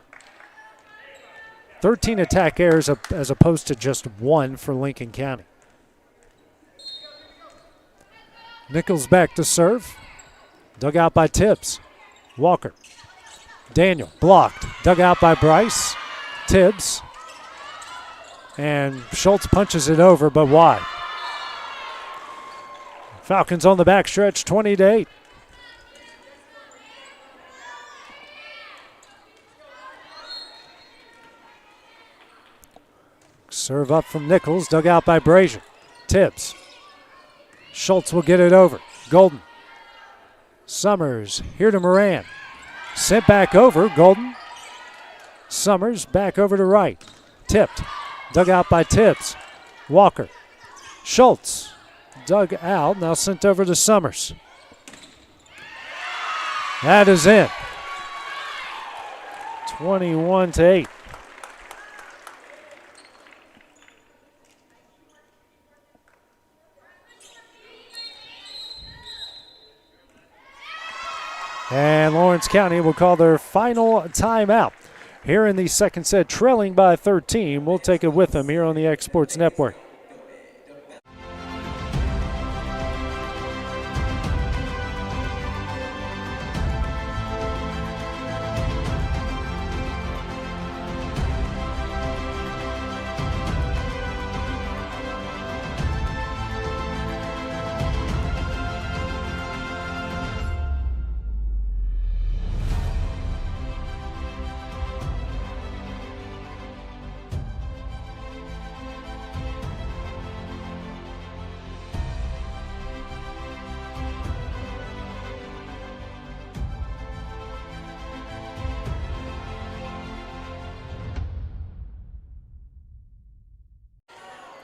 Speaker 15: 13 attack errors as opposed to just 1 for Lincoln County. Nichols back to serve. Dug out by Tibbs. Walker. Daniel blocked. Dug out by Bryce. Tibbs. And Schultz punches it over, but wide. Falcons on the backstretch, 20-8. Serve up from Nichols, dug out by Brazier. Tibbs. Schultz will get it over. Golden. Summers here to Moran. Sent back over. Golden. Summers back over to right. Tipped. Dug out by Tibbs. Walker. Schultz. Dug out. Now sent over to Summers. That is in. 21-8. And Lawrence County will call their final timeout. Here in the second set, trailing by 13. We'll take it with them here on the X Sports Network.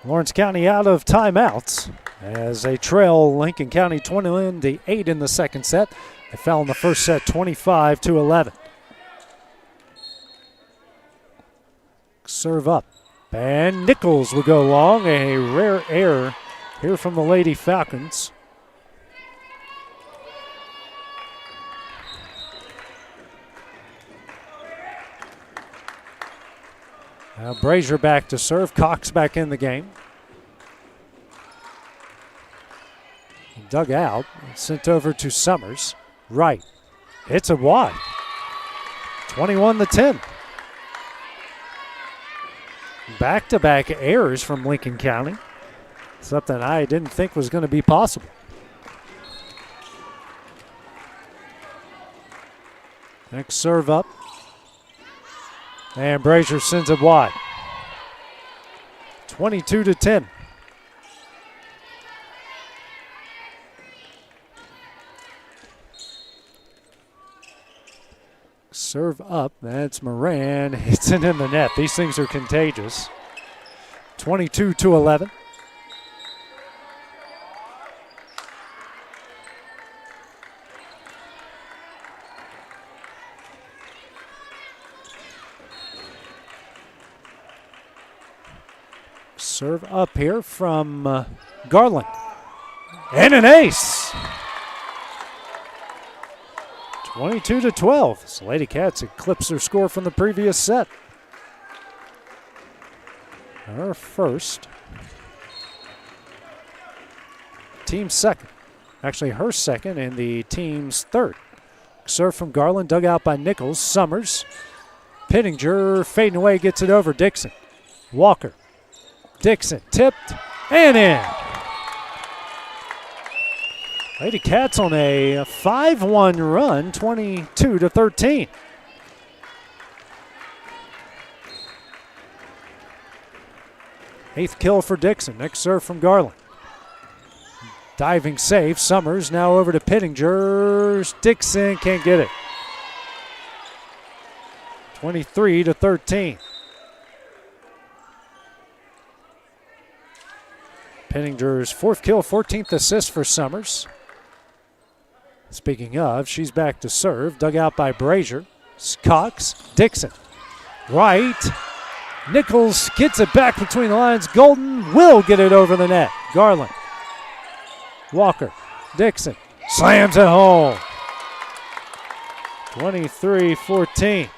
Speaker 15: Lawrence County out of timeouts as they trail Lincoln County 21-8 in the second set. They fell in the first set 25-11. Serve up. And Nichols will go long. A rare error here from the Lady Falcons. Now Brazier back to serve. Cox back in the game. Dug out. Sent over to Summers. Right. Hits it wide. 21-10. Back-to-back errors from Lincoln County. Something I didn't think was going to be possible. Next serve up. And Brazier sends it wide. 22-10. Serve up. That's Moran. Hits it in the net. These things are contagious. 22-11. Serve up here from Garland. And an ace. 22-12. The Lady Cats eclipsed their score from the previous set. Her first. Team second. Actually, her second and the team's third. Serve from Garland, dug out by Nichols. Summers. Pittinger fading away, gets it over. Dixon. Walker. Dixon tipped and in. Lady Cats on a 5-1 run, 22-13. Eighth kill for Dixon. Next serve from Garland. Diving save. Summers now over to Pittinger. Dixon can't get it. 23-13. Pittinger's fourth kill, 14th assist for Summers. Speaking of, she's back to serve. Dug out by Brazier. Cox. Dixon. Right. Nichols gets it back between the lines. Golden will get it over the net. Garland. Walker. Dixon. Slams it home. 23-14.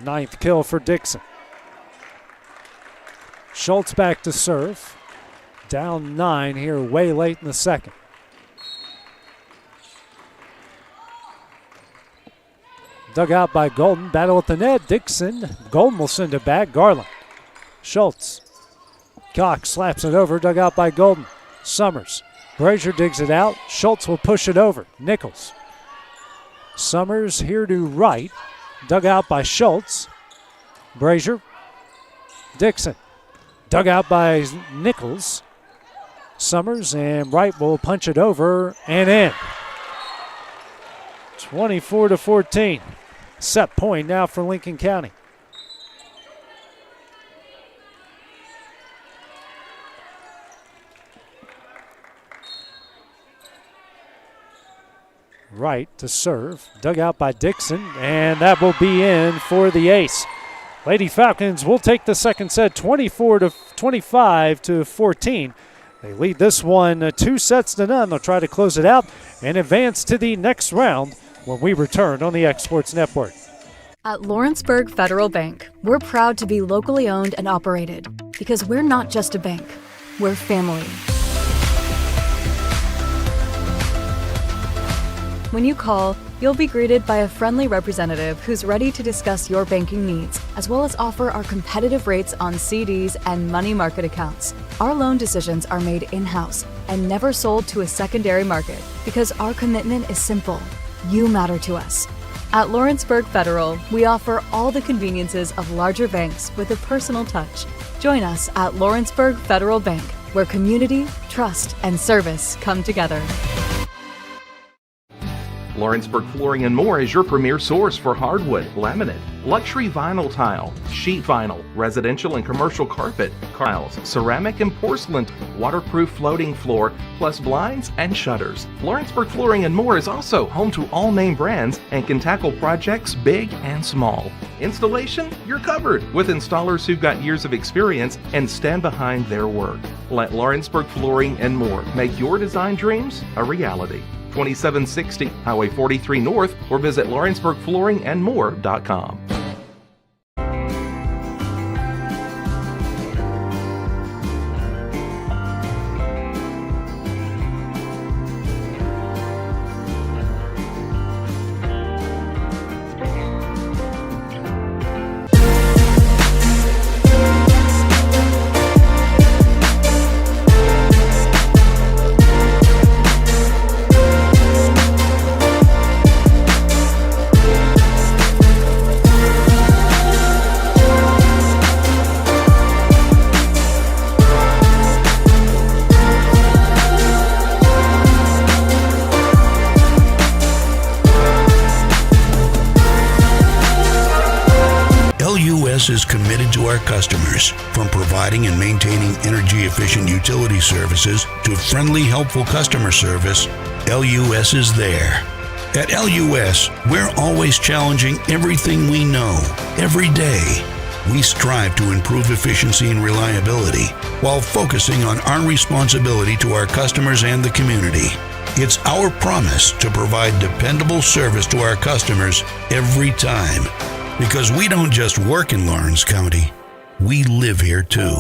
Speaker 15: Ninth kill for Dixon. Schultz back to serve. Down 9 here way late in the second. Dug out by Golden. Battle at the net. Dixon. Golden will send it back. Garland. Schultz. Cox slaps it over. Dug out by Golden. Summers. Brazier digs it out. Schultz will push it over. Nichols. Summers here to right. Dug out by Schultz. Brazier. Dixon. Dug out by Nichols. Summers and Wright will punch it over and in. 24-14. Set point now for Lincoln County. Wright to serve. Dug out by Dixon, and that will be in for the ace. Lady Falcons will take the second set 25-14. They lead this one 2-0. They'll try to close it out and advance to the next round when we return on the X Sports Network.
Speaker 5: At Lawrenceburg Federal Bank, we're proud to be locally owned and operated because we're not just a bank, we're family. When you call, you'll be greeted by a friendly representative who's ready to discuss your banking needs, as well as offer our competitive rates on CDs and money market accounts. Our loan decisions are made in-house and never sold to a secondary market because our commitment is simple. You matter to us. At Lawrenceburg Federal, we offer all the conveniences of larger banks with a personal touch. Join us at Lawrenceburg Federal Bank, where community, trust, and service come together.
Speaker 12: Lawrenceburg Flooring and More is your premier source for hardwood, laminate, luxury vinyl tile, sheet vinyl, residential and commercial carpet, tiles, ceramic and porcelain, waterproof floating floor, plus blinds and shutters. Lawrenceburg Flooring and More is also home to all name brands and can tackle projects big and small. Installation? You're covered with installers who've got years of experience and stand behind their work. Let Lawrenceburg Flooring and More make your design dreams a reality. 2760 Highway 43 North, or visit lawrenceburgflooringandmore.com.
Speaker 3: Is committed to our customers, from providing and maintaining energy-efficient utility services to friendly, helpful customer service. LUS is there. At LUS, we're always challenging everything we know, every day. We strive to improve efficiency and reliability while focusing on our responsibility to our customers and the community. It's our promise to provide dependable service to our customers every time. Because we don't just work in Lawrence County, we live here too.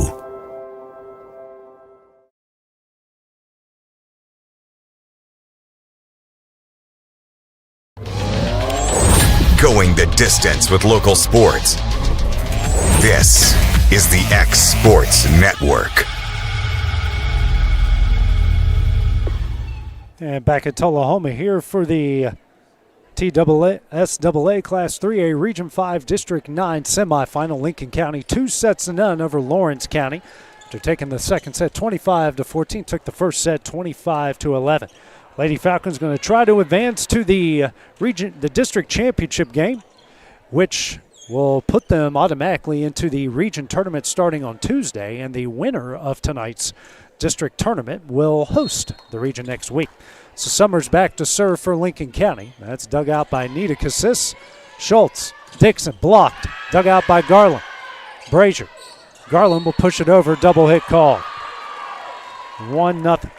Speaker 1: Going the distance with local sports. This is the X Sports Network.
Speaker 15: And back at Tullahoma here for the TSSAA Class 3A Region 5 District 9 semifinal. Lincoln County 2-0 over Lawrence County. After taking the second set 25-14, took the first set 25-11. Lady Falcons going to try to advance to the district championship game, which will put them automatically into the region tournament starting on Tuesday, and the winner of tonight's district tournament will host the region next week. So Summers back to serve for Lincoln County. That's dug out by Nita Cassis. Schultz, Dixon blocked, dug out by Garland. Brazier. Garland will push it over, double hit call. 1-0.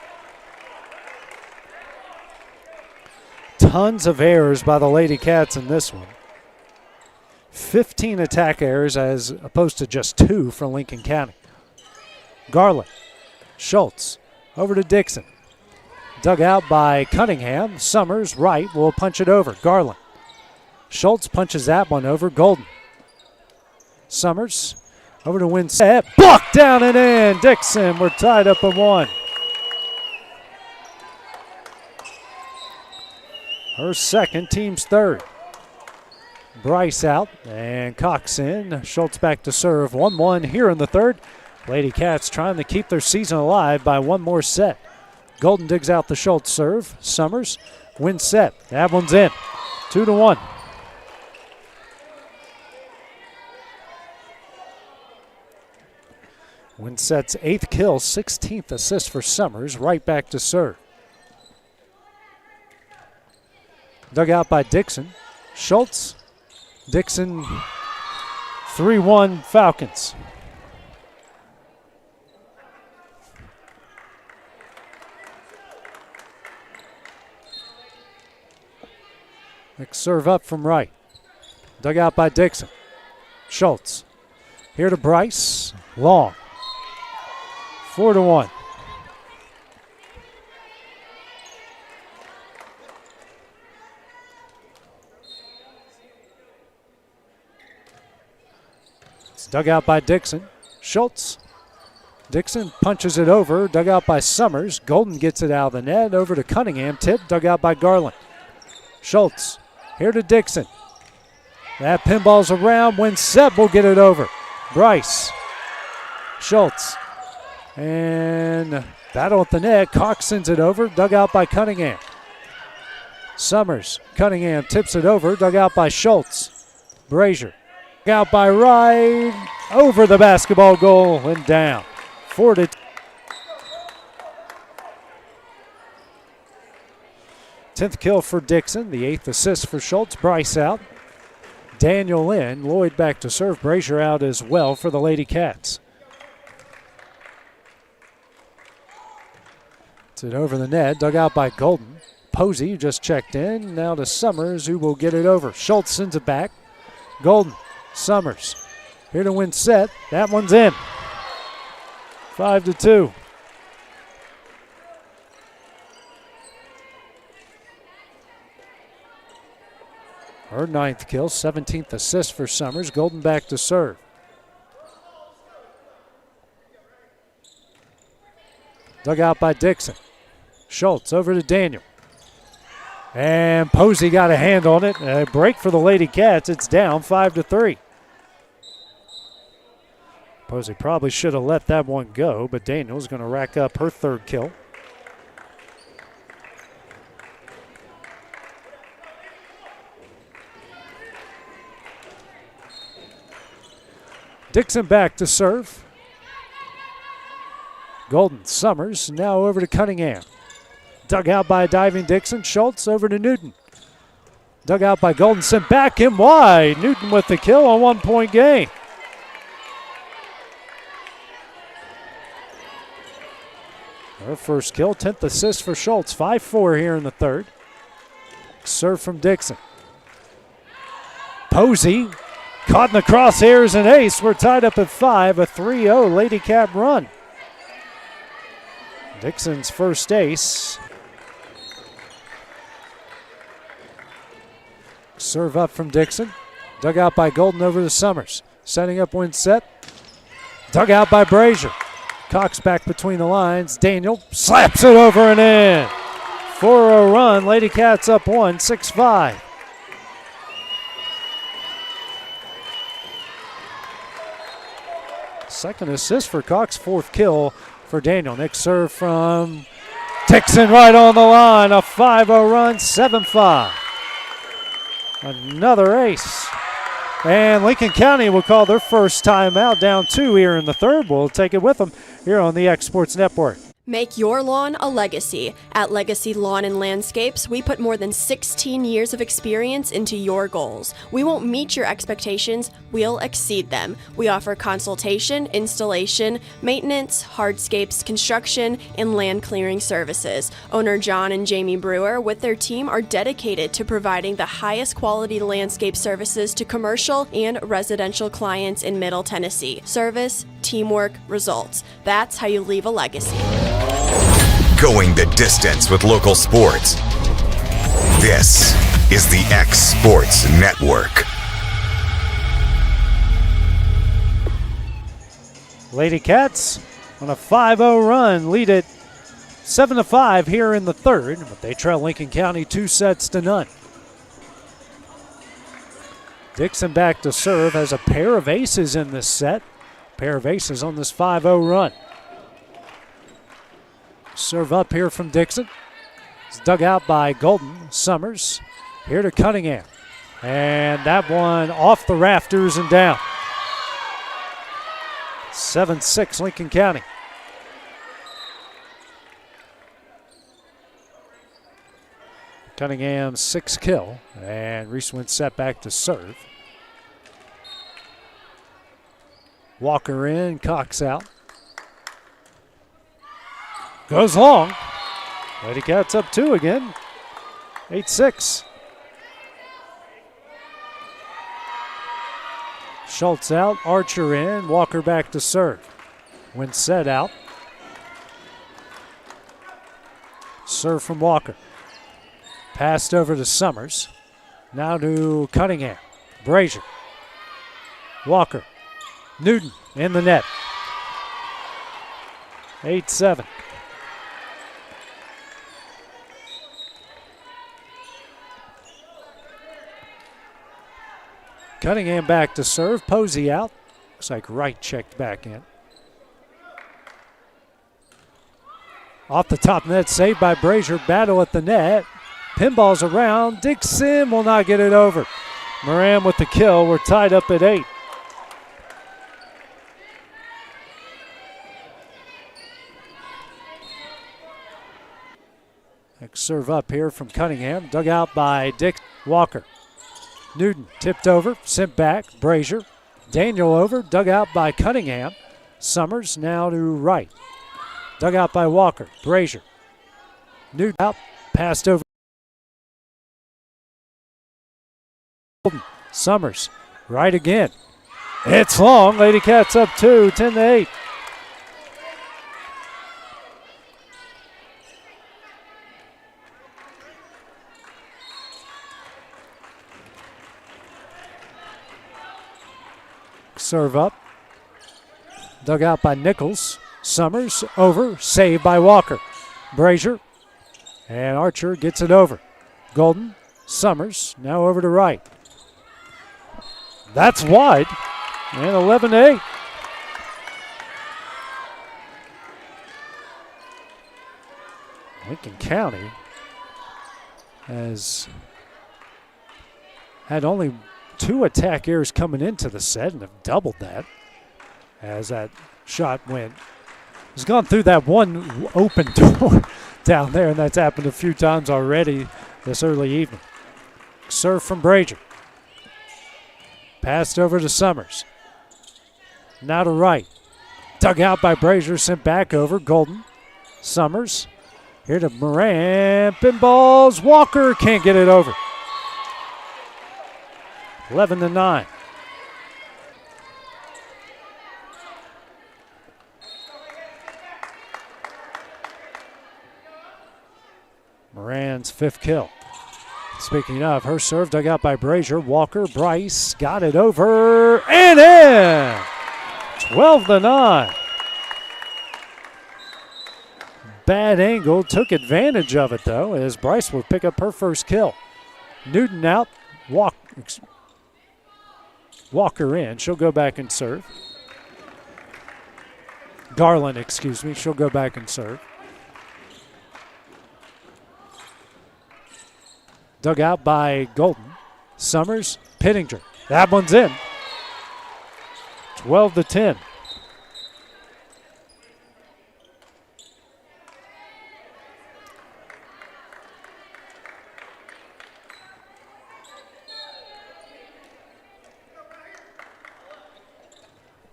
Speaker 15: Tons of errors by the Lady Cats in this one. 15 attack errors as opposed to just 2 for Lincoln County. Garland, Schultz, over to Dixon. Dug out by Cunningham. Summers, right, will punch it over. Garland. Schultz punches that one over. Golden. Summers over to win set. Blocked down and in. Dixon, we're tied up at 1. Her second, team's third. Bryce out and Cox in. Schultz back to serve. 1-1 here in the third. Lady Cats trying to keep their season alive by one more set. Golden digs out the Schultz serve. Summers wins set. That one's in. 2-1. Winset's 8th kill, 16th assist for Summers. Right back to serve. Dug out by Dixon. Schultz. Dixon 3-1 Falcons. Next serve up from right. Dug out by Dixon. Schultz. Here to Bryce. Long. 4-1. It's dug out by Dixon. Schultz. Dixon punches it over. Dug out by Summers. Golden gets it out of the net. Over to Cunningham. Tip. Dug out by Garland. Schultz. Here to Dixon. That pinball's around. Winsett will get it over. Bryce. Schultz. And battle at the net. Cox sends it over. Dug out by Cunningham. Summers. Cunningham tips it over. Dug out by Schultz. Brazier. Dug out by Wright. Over the basketball goal and down. 4-2. Tenth kill for Dixon. The 8th assist for Schultz. Bryce out. Daniel in. Lloyd back to serve. Brazier out as well for the Lady Cats. It over the net, dug out by Golden. Posey just checked in. Now to Summers, who will get it over. Schultz sends it back. Golden, Summers. Here to win set. That one's in. 5-2. Her 9th kill, 17th assist for Summers. Golden back to serve. Dug out by Dixon. Schultz over to Daniel. And Posey got a hand on it. A break for the Lady Cats. It's down 5-3. Posey probably should have let that one go, but Daniel's going to rack up her 3rd kill. Dixon back to serve. Golden, Summers, now over to Cunningham. Dug out by a diving Dixon. Schultz over to Newton. Dug out by Golden, sent back in wide. Newton with the kill, a 1-point game. Her first kill, 10th assist for Schultz. 5-4 here in the third. Serve from Dixon. Posey caught in the crosshairs and ace. We're tied up at 5, a 3-0 Lady Cat run. Dixon's first ace. Serve up from Dixon. Dug out by Golden over to Summers. Setting up Winsett. Dug out by Brazier. Cox back between the lines. Daniel slaps it over and in. 4-0 run. Lady Cats up 1, 6-5. Second assist for Cox, 4th kill for Daniel. Next serve from Dixon right on the line. A 5-0 run, 7-5. Another ace. And Lincoln County will call their first timeout, down 2 here in the third. We'll take it with them here on the X Sports Network.
Speaker 10: Make your lawn a legacy. At Legacy Lawn and Landscapes, we put more than 16 years of experience into your goals. We won't meet your expectations, we'll exceed them. We offer consultation, installation, maintenance, hardscapes, construction, and land clearing services. Owner John and Jamie Brewer with their team are dedicated to providing the highest quality landscape services to commercial and residential clients in Middle Tennessee. Service, teamwork, results. That's how you leave a legacy.
Speaker 1: Going the distance with local sports. This is the X Sports Network.
Speaker 15: Lady Cats on a 5-0 run, lead it 7-5 here in the third, but they trail Lincoln County 2-0. Dixon back to serve, has a pair of aces in this set. Pair of aces on this 5-0 run. Serve up here from Dixon. It's dug out by Golden. Summers here to Cunningham. And that one off the rafters and down. 7-6 Lincoln County. Cunningham's 6th kill, and Reese went set back to serve. Walker in, Cox out. Goes long. Lady Cats up 2 again. 8-6. Schultz out, Archer in, Walker back to serve. When set out. Serve from Walker. Passed over to Summers. Now to Cunningham. Brazier. Walker. Newton in the net. 8-7. Cunningham back to serve. Posey out. Looks like Wright checked back in. Off the top net, saved by Brazier. Battle at the net. Pinballs around. Dixon will not get it over. Moran with the kill. We're tied up at 8. Next serve up here from Cunningham. Dug out by Dick Walker. Newton tipped over, sent back. Brazier. Daniel over, dug out by Cunningham. Summers now to Wright. Dug out by Walker. Brazier. Newton out, passed over. Summers. Wright again. It's long. Lady Cats up 2, 10-8. Serve up. Dug out by Nichols. Summers over. Saved by Walker. Brazier. And Archer gets it over. Golden. Summers. Now over to Wright. That's wide. And 11-8. Lincoln County has had only 2 attack errors coming into the set and have doubled that as that shot has gone through that one open door down there, and that's happened a few times already this early evening. Serve from Brazier. Passed over to Summers. Now to Wright. Dug out by Brazier, sent back over. Golden. Summers. Here to Moran. Pinballs. Walker can't get it over. 11-9. Moran's 5th kill. Speaking of, her serve dug out by Brazier. Walker, Bryce got it over and in. 12-9. Bad angle, took advantage of it though, as Bryce will pick up her 1st kill. Newton out, Walker in. She'll go back and serve. Garland, excuse me. She'll go back and serve. Dug out by Golden. Summers, Pittinger. That one's in. 12-10.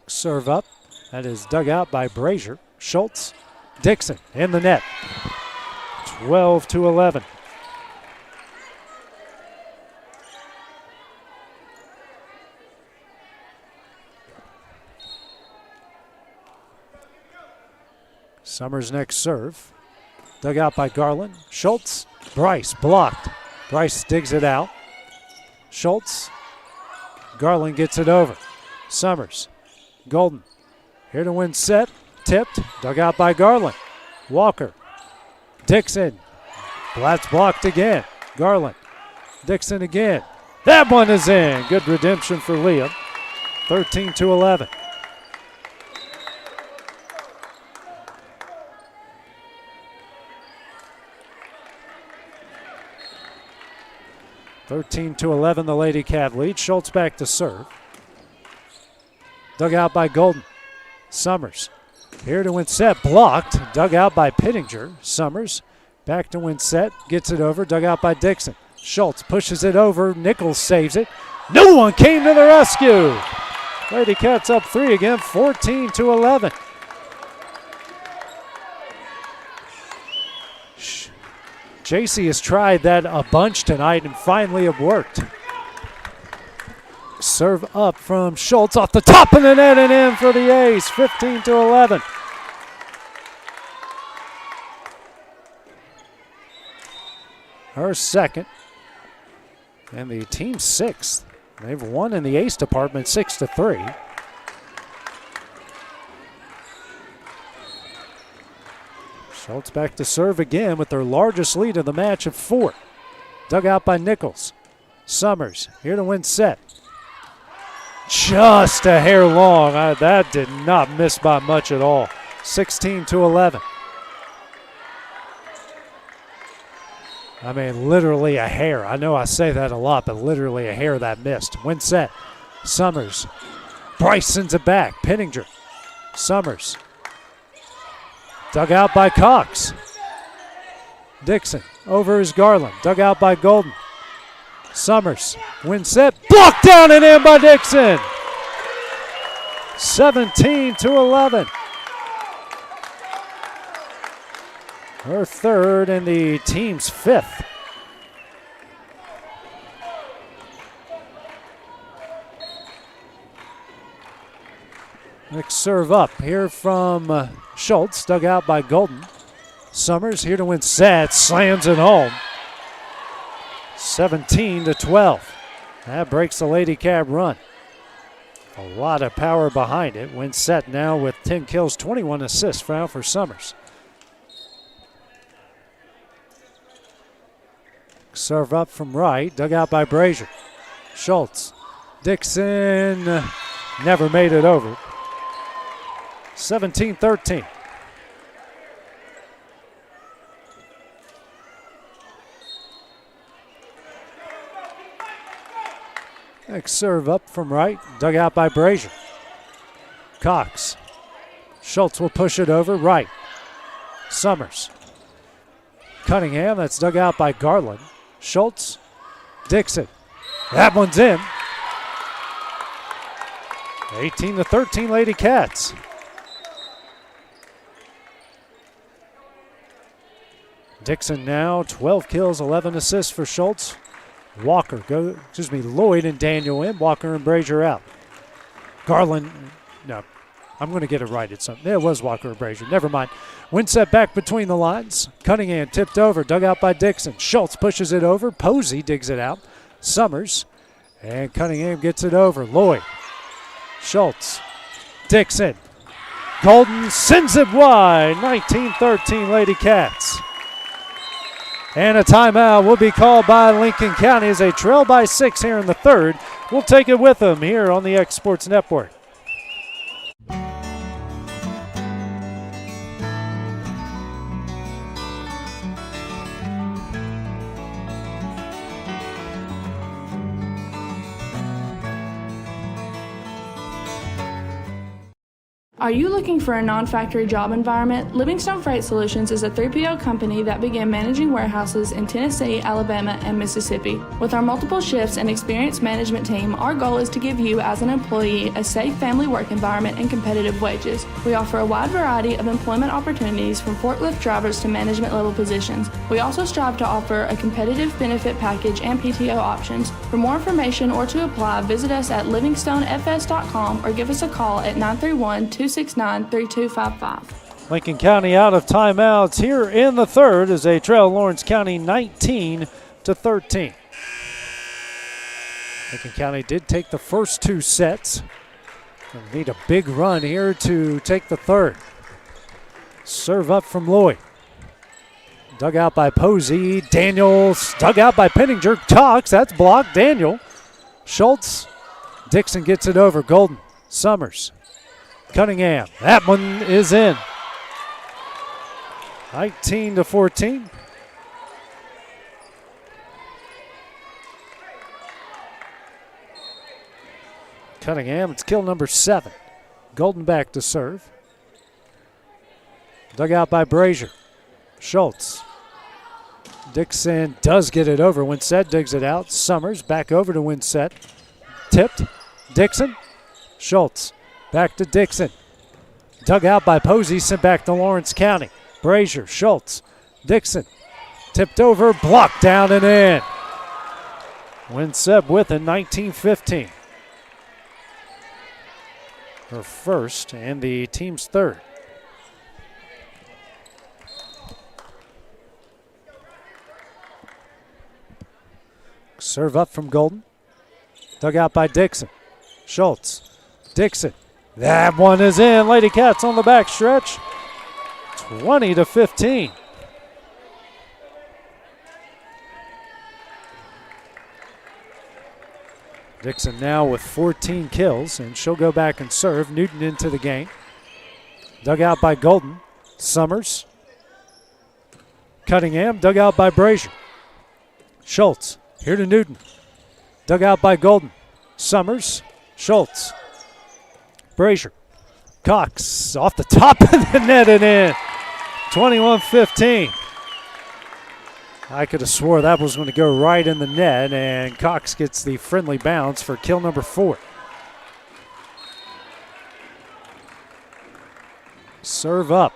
Speaker 15: Serve up. That is dug out by Brazier. Schultz. Dixon in the net. 12-11. Summers' next serve. Dug out by Garland. Schultz. Bryce blocked. Bryce digs it out. Schultz. Garland gets it over. Summers. Golden. Here to win set. Tipped. Dug out by Garland. Walker. Dixon. That's blocked again. Garland. Dixon again. That one is in. Good redemption for Leah. 13-11. The Lady Cat lead. Schultz back to serve. Dug out by Golden. Summers. Here to win set. Blocked. Dug out by Pittinger. Summers. Back to win set. Gets it over. Dug out by Dixon. Schultz pushes it over. Nichols saves it. No one came to the rescue. Lady Cats up 3 again. 14-11. JC has tried that a bunch tonight and finally it worked. Serve up from Schultz off the top of the net and in for the ace. 15-11. Her second. And the team sixth. They've won in the ace department 6-3. Schultz back to serve again with their largest lead of the match of 4. Dug out by Nichols. Summers here to win set. Just a hair long. That did not miss by much at all. 16-11. I mean, literally a hair. I know I say that a lot, but literally a hair that missed. Win set. Summers. Bryce sends it back. Pittinger. Summers. Dug out by Cox. Dixon over is Garland. Dug out by Golden. Summers. Win set. Blocked down and in by Dixon. 17-11. Her third and the team's 5th. Next serve up here from Schultz, dug out by Golden. Summers here to win set, slams it home. 17-12. That breaks the Lady Cab run. A lot of power behind it. Wins set now with 10 kills, 21 assists for Summers. Serve up from right, dug out by Brazier. Schultz. Dixon never made it over. 17-13. Next serve up from right, dug out by Brazier. Cox. Schultz will push it over, right. Summers. Cunningham, that's dug out by Garland. Schultz. Dixon. That one's in. 18-13 Lady Cats. Dixon now 12 kills, 11 assists for Schultz. Lloyd and Daniel in. Walker and Brazier out. Garland, no, I'm going to get it right. It was Walker and Brazier. Never mind. Win set back between the lines. Cunningham tipped over, dug out by Dixon. Schultz pushes it over. Posey digs it out. Summers. And Cunningham gets it over. Lloyd. Schultz. Dixon. Golden sends it wide. 19-13 Lady Cats. And a timeout will be called by Lincoln County as they trail by 6 here in the third. We'll take it with them here on the X Sports Network.
Speaker 2: Are you looking for a non-factory job environment? Livingstone Freight Solutions is a 3PL company that began managing warehouses in Tennessee, Alabama, and Mississippi. With our multiple shifts and experienced management team, our goal is to give you as an employee a safe family work environment and competitive wages. We offer a wide variety of employment opportunities from forklift drivers to management level positions. We also strive to offer a competitive benefit package and PTO options. For more information or to apply, visit us at livingstonefs.com or give us a call at 931-269-3255.
Speaker 15: Lincoln County out of timeouts here in the third as they trail Lawrence County 19-13. Lincoln County did take the first 2 sets and need a big run here to take the third. Serve up from Lloyd. Dug out by Posey. Daniels dug out by Penninger. Cox, that's blocked. Daniel. Schultz. Dixon gets it over. Golden. Summers. Cunningham. That one is in. 19-14. Cunningham, it's kill number 7. Golden back to serve. Dug out by Brazier. Schultz. Dixon does get it over. Winsett digs it out. Summers back over to Winsett. Tipped. Dixon. Schultz. Back to Dixon. Dug out by Posey. Sent back to Lawrence County. Brazier. Schultz. Dixon. Tipped over. Blocked down and in. Winsett with it. 19-15. Her first and the team's third. Serve up from Golden. Dug out by Dixon. Schultz. Dixon. That one is in. Lady Cats on the back stretch. 20-15. Dixon now with 14 kills, and she'll go back and serve. Newton into the game. Dug out by Golden. Summers. Cunningham. Dug out by Brazier. Schultz. Here to Newton. Dug out by Golden. Summers. Schultz. Brazier. Cox off the top of the net and in. 21-15. I could have swore that was going to go right in the net, and Cox gets the friendly bounce for kill number 4. Serve up.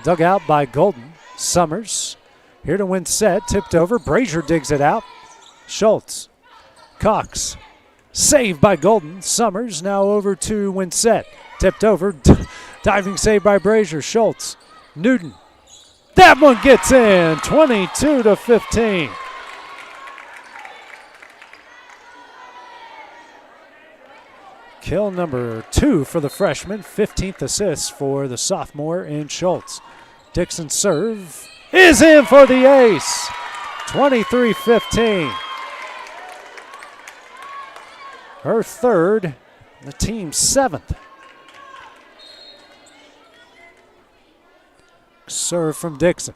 Speaker 15: Dug out by Golden. Summers. Here to Winsett. Tipped over. Brazier digs it out. Schultz. Cox. Saved by Golden. Summers now over to Winsett. Tipped over. Diving save by Brazier. Schultz. Newton. That one gets in. 22-15. Kill number 2 for the freshman. 15th assist for the sophomore in Schultz. Dixon serve is in for the ace. 23-15. Her third, the team's 7th. Serve from Dixon.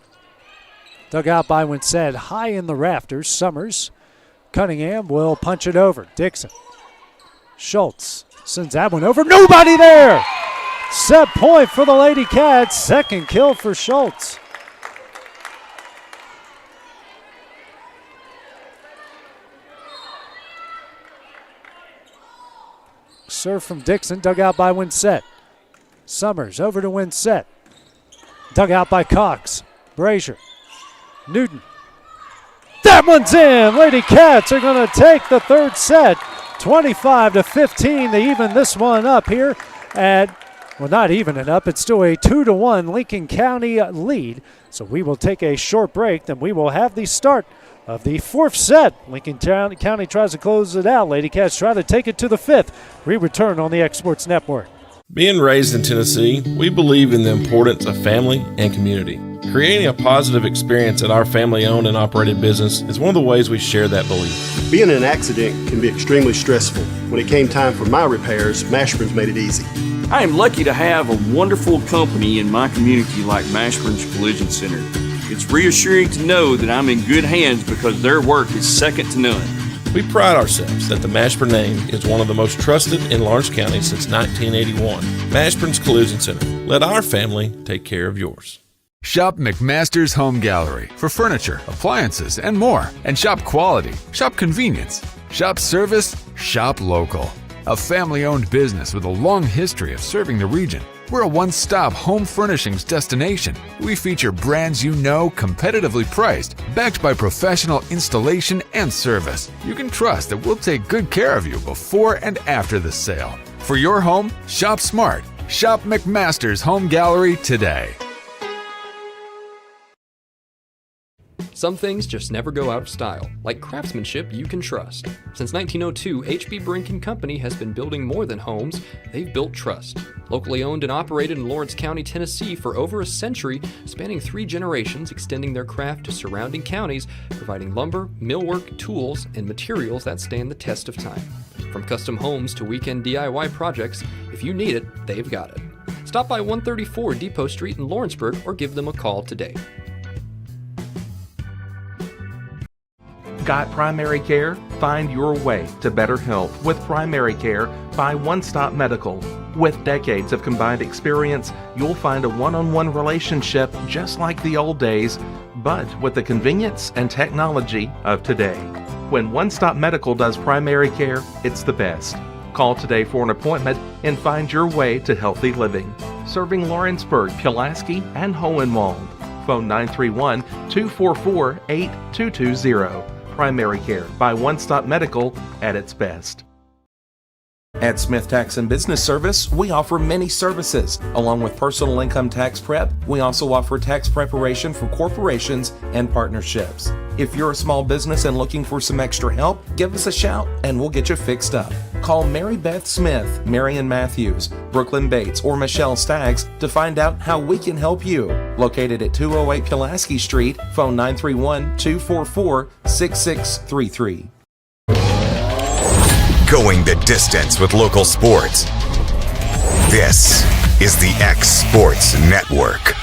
Speaker 15: Dug out by Winsett. High in the rafters. Summers. Cunningham will punch it over. Dixon. Schultz sends that one over. Nobody there. Set point for the Lady Cats. Second kill for Schultz. Serve from Dixon. Dug out by Winsett. Summers over to Winsett. Dug out by Cox. Brazier. Newton. That one's in. Lady Cats are going to take the third set. 25-15. They even this one up here at, well, not even it up. It's still a 2-1 Lincoln County lead. So we will take a short break. Then we will have the start of the 4th set. Lincoln County tries to close it out. Lady Cats try to take it to the 5th. We return on the X Sports Network.
Speaker 21: Being raised in Tennessee, we believe in the importance of family and community. Creating a positive experience at our family-owned and operated business is one of the ways we share that belief.
Speaker 6: Being in an accident can be extremely stressful. When it came time for my repairs, Mashburn's made it easy.
Speaker 22: I am lucky to have a wonderful company in my community like Mashburn's Collision Center. It's reassuring to know that I'm in good hands because their work is second to none.
Speaker 21: We pride ourselves that the Mashburn name is one of the most trusted in Lawrence County since 1981. Mashburn's Collision Center. Let our family take care of yours.
Speaker 4: Shop McMaster's Home Gallery for furniture, appliances, and more. And shop quality, shop convenience, shop service, shop local. A family-owned business with a long history of serving the region. We're a one-stop home furnishings destination. We feature brands you know, competitively priced, backed by professional installation and service. You can trust that we'll take good care of you before and after the sale. For your home, shop smart. Shop McMaster's Home Gallery today.
Speaker 7: Some things just never go out of style, like craftsmanship you can trust. Since 1902, H.B. Brink & Company has been building more than homes, they've built trust. Locally owned and operated in Lawrence County, Tennessee for over a century, spanning 3 generations, extending their craft to surrounding counties, providing lumber, millwork, tools, and materials that stand the test of time. From custom homes to weekend DIY projects, if you need it, they've got it. Stop by 134 Depot Street in Lawrenceburg or give them a call today.
Speaker 12: Got primary care? Find your way to better health with primary care by One Stop Medical. With decades of combined experience, you'll find a one-on-one relationship just like the old days, but with the convenience and technology of today. When One Stop Medical does primary care, it's the best. Call today for an appointment and find your way to healthy living. Serving Lawrenceburg, Pulaski, and Hohenwald. Phone 931-244-8220. Primary care by One Stop Medical at its best. At Smith Tax and Business Service, we offer many services. Along with personal income tax prep, we also offer tax preparation for corporations and partnerships. If you're a small business and looking for some extra help, give us a shout and we'll get you fixed up. Call Mary Beth Smith, Marion Matthews, Brooklyn Bates, or Michelle Staggs to find out how we can help you. Located at 208 Pulaski Street, phone 931-244-6633.
Speaker 1: Going the distance with local sports. This is the X Sports Network.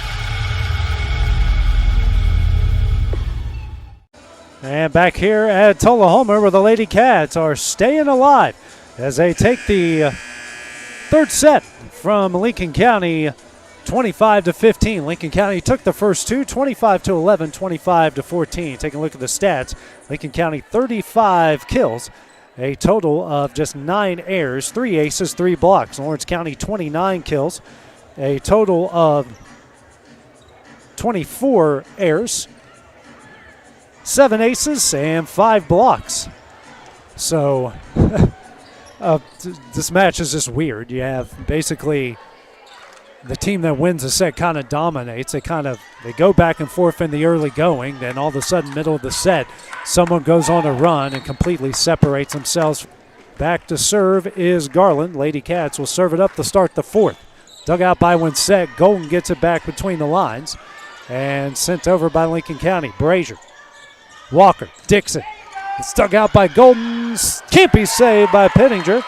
Speaker 15: And back here at Tullahoma, where the Lady Cats are staying alive as they take the third set from Lincoln County, 25-15. Lincoln County took the first two, 25-11, 25-14. Taking a look at the stats, Lincoln County 35 kills, a total of just 9 errors, 3 aces, 3 blocks. Lawrence County 29 kills, a total of 24 errors, 7 aces, and 5 blocks. So this match is just weird. You have basically the team that wins a set kind of dominates. They go back and forth in the early going. Then all of a sudden, middle of the set, someone goes on a run and completely separates themselves. Back to serve is Garland. Lady Cats will serve it up to start the fourth. Dug out by Winsett. Golden gets it back between the lines and sent over by Lincoln County. Brazier, Walker, Dixon. It's dug out by Golden. Can't be saved by Pittinger.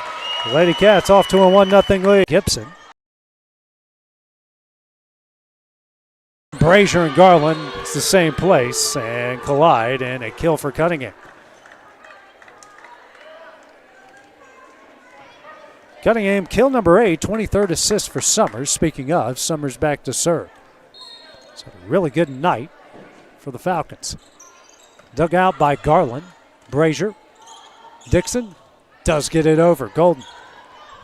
Speaker 15: The Lady Cats off to a 1-0 lead. Gibson. Brazier and Garland, it's the same place, and collide, and a kill for Cunningham. Cunningham, kill number 8, 23rd assist for Summers. Speaking of, Summers back to serve. It's a really good night for the Falcons. Dug out by Garland. Brazier. Dixon does get it over. Golden.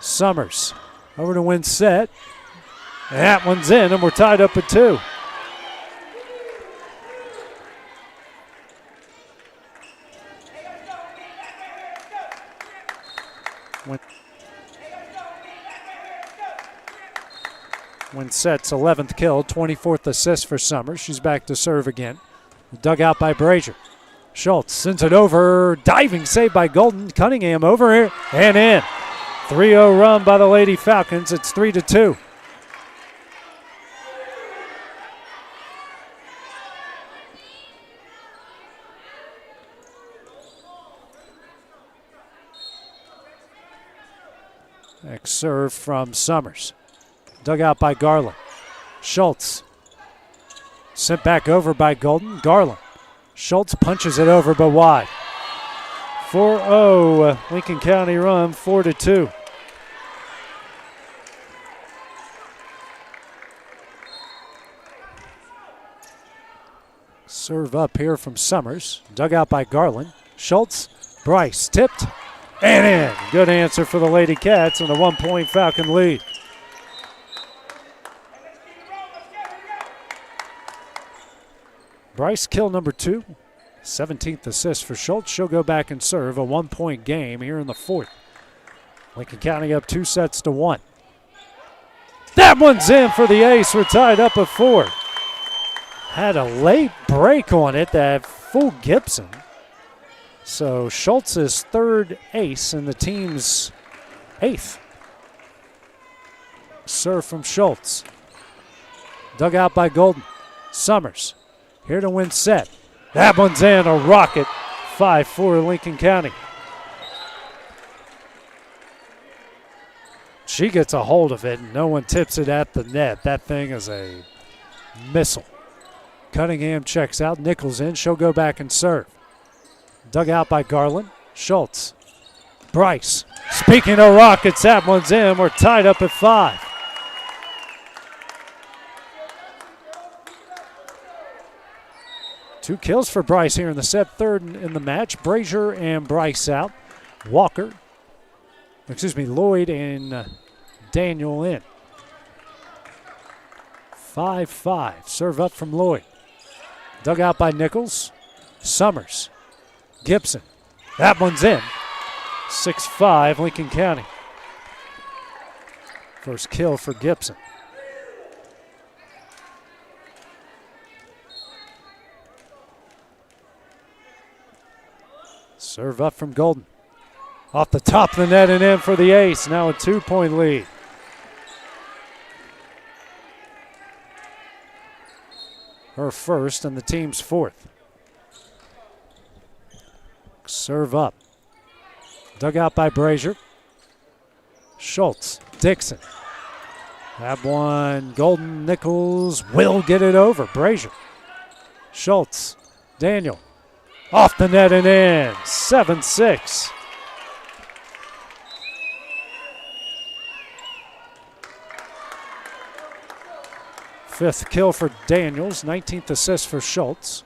Speaker 15: Summers over to Winsett. And that one's in, and we're tied up at 2. Winsett's 11th kill, 24th assist for Summers. She's back to serve again. Dug out by Brazier. Schultz sends it over. Diving save by Golden. Cunningham over here and in. 3-0 run by the Lady Falcons. It's 3-2. Next serve from Summers. Dug out by Garland. Schultz. Sent back over by Golden. Garland. Schultz punches it over but wide. 4-0 Lincoln County run, 4-2. Serve up here from Summers. Dug out by Garland. Schultz. Bryce tipped and in. Good answer for the Lady Cats and a 1-point Falcon lead. Bryce kill number 2, 17th assist for Schultz. She'll go back and serve a 1-point game here in the fourth. Lincoln County up 2-1. That one's in for the ace. We're tied up at 4. had a late break on it that fooled Gibson. So Schultz's third ace and the team's 8th. Serve from Schultz. Dug out by Golden. Summers here to win set. That one's in, a rocket. 5-4 Lincoln County. She gets a hold of it and no one tips it at the net. That thing is a missile. Cunningham checks out. Nichols in. She'll go back and serve. Dug out by Garland. Schultz. Bryce. Speaking of rockets, that one's in. We're tied up at 5. Two kills for Bryce here in the set. Third in the match. Brazier and Bryce out. Lloyd and Daniel in. 5-5. Serve up from Lloyd. Dug out by Nichols. Summers. Gibson. That one's in. 6-5 Lincoln County. First kill for Gibson. Serve up from Golden. Off the top of the net and in for the ace. Now a 2-point lead. Her first and the team's 4th. Serve up. Dug out by Brazier. Schultz. Dixon. That one. Golden. Nichols will get it over. Brazier. Schultz. Daniel. Off the net and in. 7-6. Fifth kill for Daniels. 19th assist for Schultz.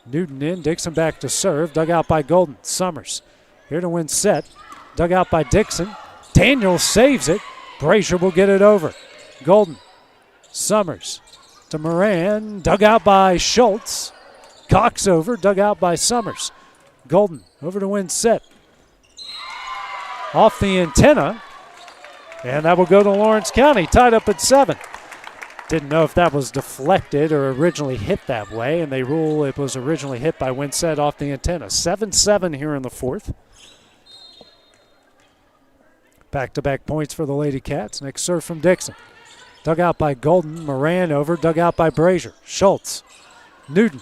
Speaker 15: Newton in. Dixon back to serve. Dug out by Golden. Summers here to win set. Dug out by Dixon. Daniels saves it. Brazier will get it over. Golden. Summers to Moran. Dug out by Schultz. Cox over. Dug out by Summers. Golden over to win set. Off the antenna. And that will go to Lawrence County, tied up at 7. Didn't know if that was deflected or originally hit that way, and they rule it was originally hit by Winsett off the antenna. 7-7 here in the 4th. Back-to-back points for the Lady Cats. Next serve from Dixon. Dug out by Golden. Moran over. Dug out by Brazier. Schultz. Newton.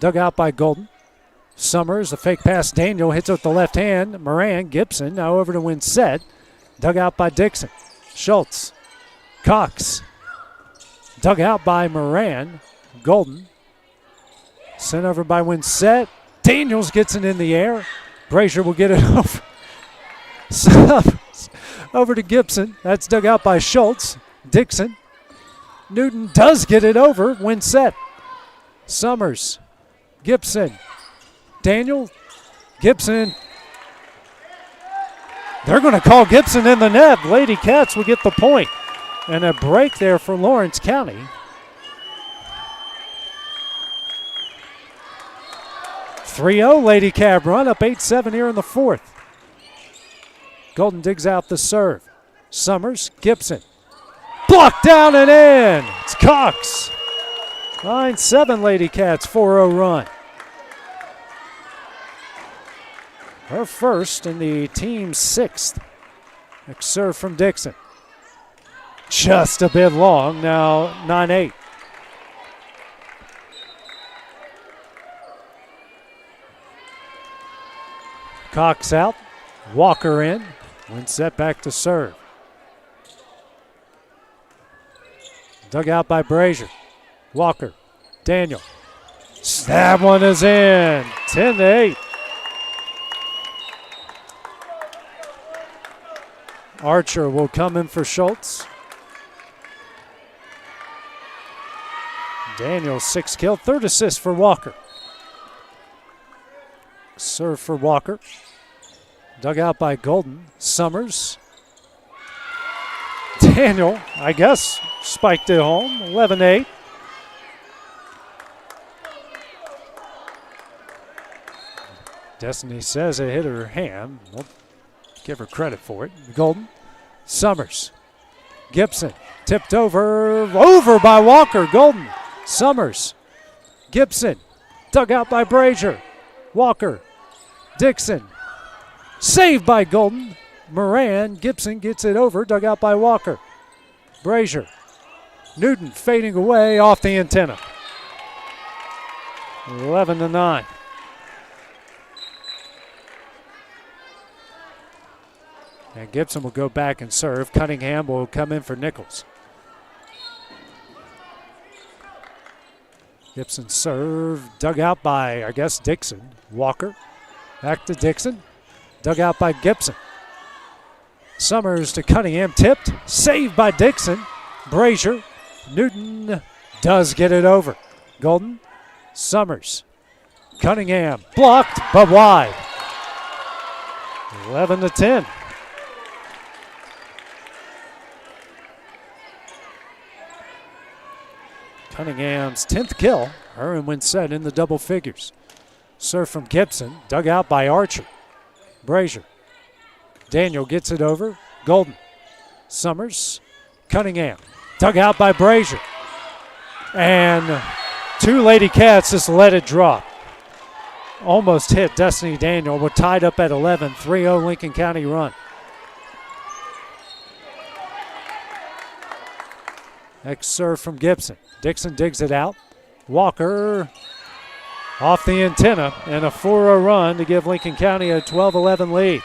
Speaker 15: Dug out by Golden. Summers, a fake pass. Daniel hits with the left hand. Moran, Gibson, now over to Winsett. Dug out by Dixon. Schultz. Cox. Dug out by Moran. Golden. Sent over by Winsett. Daniels gets it in the air. Brazier will get it over. Over to Gibson. That's dug out by Schultz. Dixon. Newton does get it over. Winsett. Summers. Gibson. Daniel. Gibson. They're going to call Gibson in the net. Lady Cats will get the point. And a break there for Lawrence County. .3-0 Lady Cab run, up 8-7 here in the 4th. Golden digs out the serve. Summers, Gibson. Blocked down and in. It's Cox. 9-7 Lady Cats, 4-0 run. Her first and the team's 6th. Next serve from Dixon. Just a bit long, now 9-8. Cox out, Walker in. Winsett back to serve. Dug out by Brazier. Walker, Daniel. That one is in, 10-8. Archer will come in for Schultz. Daniel, 6 kill, 3rd assist for Walker. Serve for Walker. Dug out by Golden. Summers. Daniel, I guess, spiked it home, 11-8. Destiny says it hit her hand. We'll give her credit for it. Golden. Summers. Gibson. Tipped over by Walker. Golden. Summers. Gibson. Dug out by Brazier. Walker. Dixon. Saved by Golden. Moran. Gibson gets it over. Dug out by Walker. Brazier. Newton fading away off the antenna. 11-9. And Gibson will go back and serve. Cunningham will come in for Nichols. Gibson serve, dug out by, I guess, Dixon. Walker, back to Dixon, dug out by Gibson. Summers to Cunningham, tipped, saved by Dixon. Brazier, Newton does get it over. Golden, Summers, Cunningham, blocked but wide. 11-10. Cunningham's 10th kill. Herman wins set in the double figures. Serve from Gibson, dug out by Archer. Brazier. Daniel gets it over. Golden. Summers. Cunningham. Dug out by Brazier. And two Lady Cats just let it drop. Almost hit Destiny Daniel. We're tied up at 11. 3-0 Lincoln County run. Next serve from Gibson. Dixon digs it out. Walker off the antenna and a 4-0 run to give Lincoln County a 12-11 lead.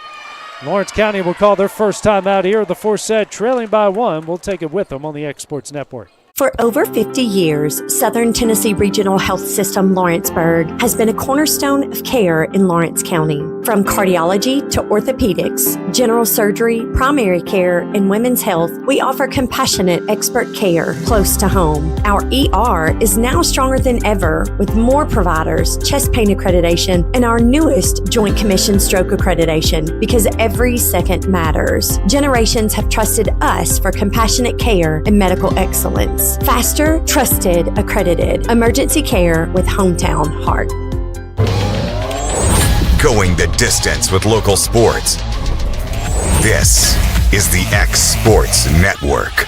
Speaker 15: Lawrence County will call their first time out here. The fourth set, trailing by 1. We'll take it with them on the X Sports Network.
Speaker 8: For over 50 years, Southern Tennessee Regional Health System Lawrenceburg has been a cornerstone of care in Lawrence County. From cardiology to orthopedics, general surgery, primary care, and women's health, we offer compassionate expert care close to home. Our ER is now stronger than ever with more providers, chest pain accreditation, and our newest Joint Commission stroke accreditation because every second matters. Generations have trusted us for compassionate care and medical excellence. Faster, trusted, accredited. Emergency care with hometown heart.
Speaker 1: Going the distance with local sports. This is the X Sports Network.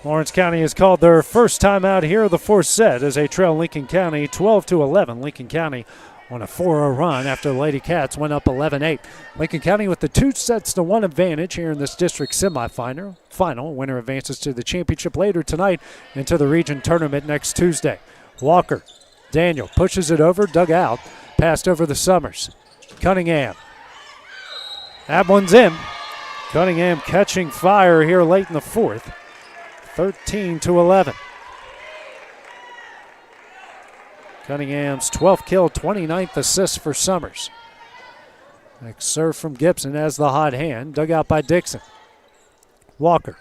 Speaker 15: Lawrence County has called their first time out here of the fourth set as they trail Lincoln County 12-11. Lincoln County on a 4-0 run after the Lady Cats went up 11-8. Lincoln County with the 2-1 advantage here in this district semifinal. Winner advances to the championship later tonight and to the region tournament next Tuesday. Walker, Daniel pushes it over, dug out, passed over the Summers. Cunningham. That one's in. Cunningham catching fire here late in the fourth. 13-11. Cunningham's 12th kill, 29th assist for Summers. Next serve from Gibson as the hot hand, dug out by Dixon. Walker,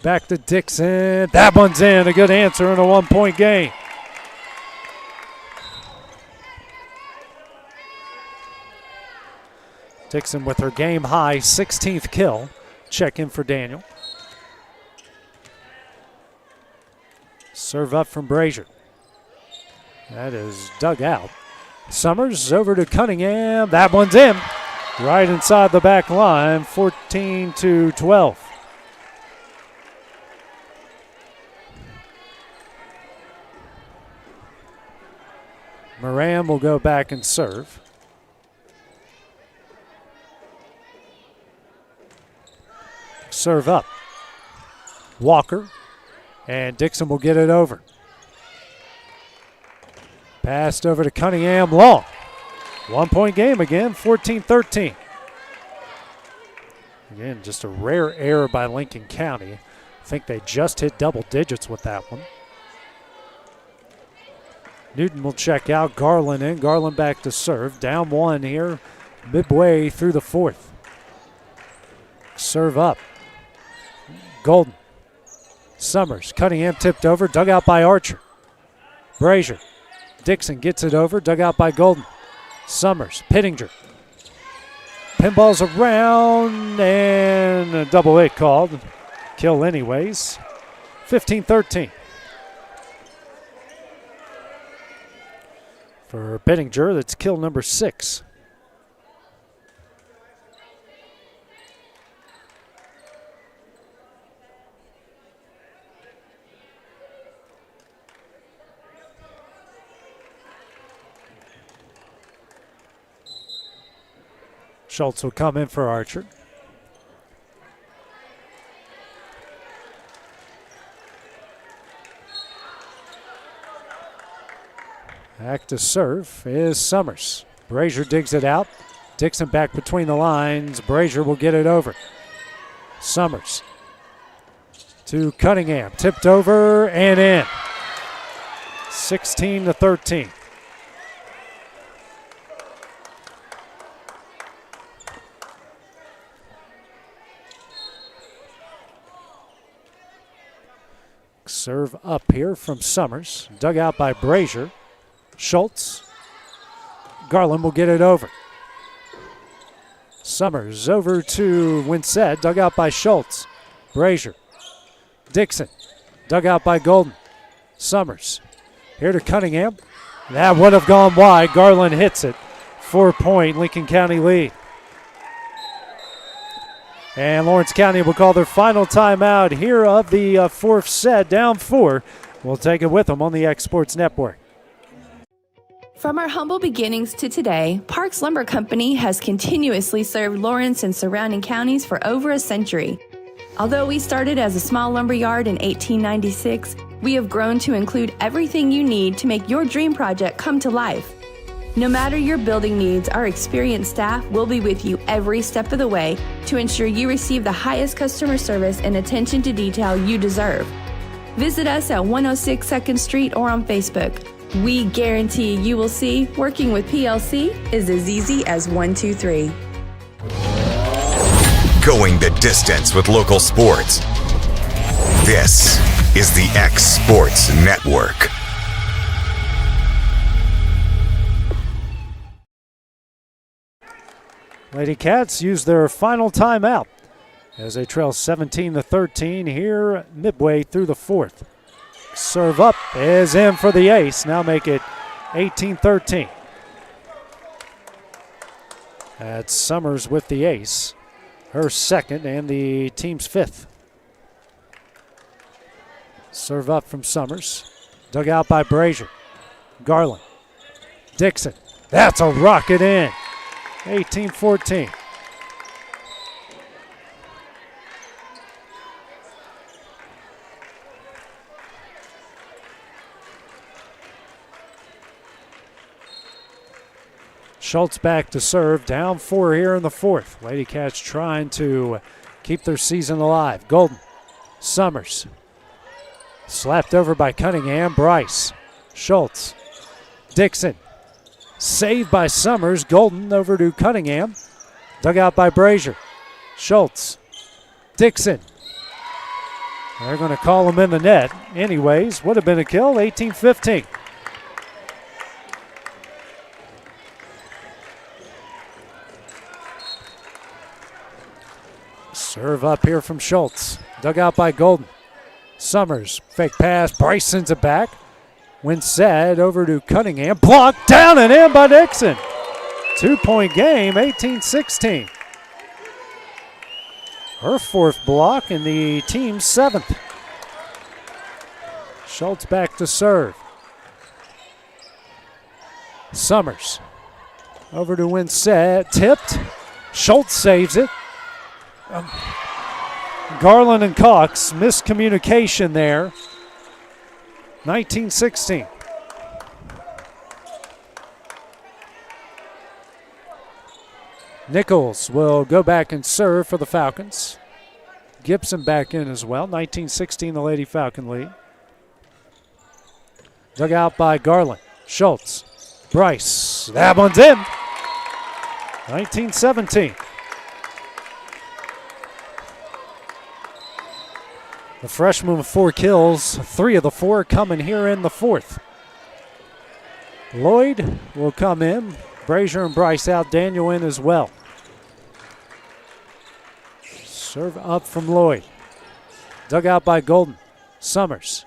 Speaker 15: back to Dixon. That one's in, a good answer in a 1-point game. Dixon with her game high 16th kill. Check in for Daniel. Serve up from Brazier. That is dug out. Summers over to Cunningham. That one's in. Right inside the back line, 14-12. Moran will go back and serve. Serve up. Walker. And Dixon will get it over. Passed over to Cunningham, long. 1-point game again, 14-13. Again, just a rare error by Lincoln County. I think they just hit double digits with that one. Newton will check out, Garland in, Garland back to serve. Down 1 here, midway through the fourth. Serve up. Golden. Summers, Cunningham tipped over, dug out by Archer. Brazier. Dixon gets it over, dug out by Golden. Summers, Pittinger. Pinballs around, and a double hit called. Kill anyways. 15-13. For Pittinger, that's kill number 6. Schultz will come in for Archer. Back to serve is Summers. Brazier digs it out. Dixon back between the lines. Brazier will get it over. Summers to Cunningham. Tipped over and in. 16-13. Serve up here from Summers. Dug out by Brazier. Schultz. Garland will get it over. Summers over to Winsett. Dug out by Schultz. Brazier. Dixon. Dug out by Golden. Summers. Here to Cunningham. That would have gone wide. Garland hits it. 4-point Lincoln County lead. And Lawrence County will call their final timeout here of the fourth set. Down 4. We'll take it with them on the X Sports Network.
Speaker 2: From our humble beginnings to today, Parks Lumber Company has continuously served Lawrence and surrounding counties for over a century. Although we started as a small lumber yard in 1896, we have grown to include everything you need to make your dream project come to life. No matter your building needs, our experienced staff will be with you every step of the way to ensure you receive the highest customer service and attention to detail you deserve. Visit us at 106 2nd Street or on Facebook. We guarantee you will see working with PLC is as easy as 1, 2, 3.
Speaker 1: Going the distance with local sports. This is the X Sports Network.
Speaker 15: Lady Cats use their final timeout as they trail 17-13 here midway through the fourth. Serve up is in for the ace. Now make it 18-13. That's Summers with the ace. Her second and the team's fifth. Serve up from Summers. Dug out by Brazier. Garland. Dixon. That's a rocket in. 18-14. Schultz back to serve. Down 4 here in the fourth. Lady Cats trying to keep their season alive. Golden. Summers. Slapped over by Cunningham. Bryce. Schultz. Dixon. Saved by Summers. Golden over to Cunningham. Dug out by Brazier. Schultz. Dixon. They're going to call him in the net. Anyways, would have been a kill. 18-15. Serve up here from Schultz. Dug out by Golden. Summers. Fake pass. Bryce sends it back. Winsett over to Cunningham. Blocked down and in by Dixon. 2-point game, 18-16. Her fourth block and the team's seventh. Schultz back to serve. Summers. Over to Winsett. Tipped. Schultz saves it. Garland and Cox, miscommunication there. 19-16. Nichols will go back and serve for the Falcons. Gibson back in as well. 19-16, the Lady Falcon lead. Dug out by Garland. Schultz. Bryce. That one's in. 19-17. The freshman with 4 kills, 3 of the 4 coming here in the fourth. Lloyd will come in. Brazier and Bryce out. Daniel in as well. Serve up from Lloyd. Dug out by Golden. Summers.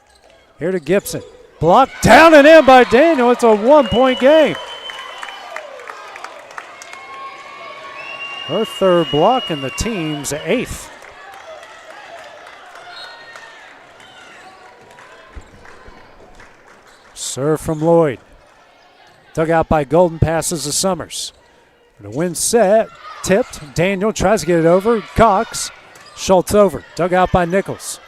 Speaker 15: Here to Gibson. Blocked down and in by Daniel. It's a 1-point game. Her third block and the team's 8th. Serve from Lloyd. Dug out by Golden, passes to Summers. The Winsett. tipped. Daniel tries to get it over. Cox. Schultz over. Dug out by Nichols.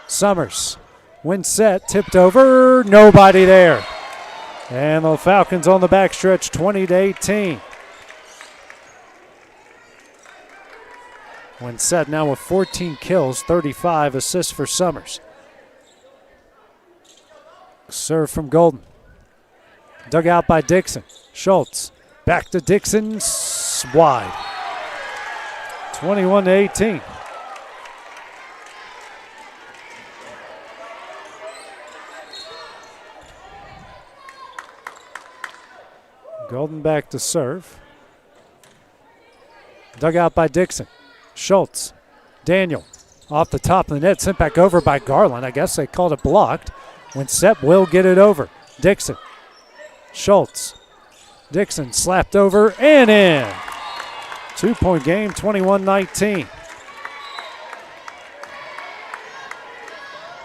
Speaker 15: Summers. Wins set. Tipped over. Nobody there. And the Falcons on the backstretch, 20-18. Wins set now with 14 kills, 35 assists for Summers. Serve from Golden. Dug out by Dixon. Schultz. Back to Dixon. Wide. 21-18. Golden back to serve. Dug out by Dixon. Schultz. Daniel. Off the top of the net. Sent back over by Garland. I guess they called it blocked. Winsett will get it over. Dixon. Schultz. Dixon slapped over and in. 2-point game, 21-19.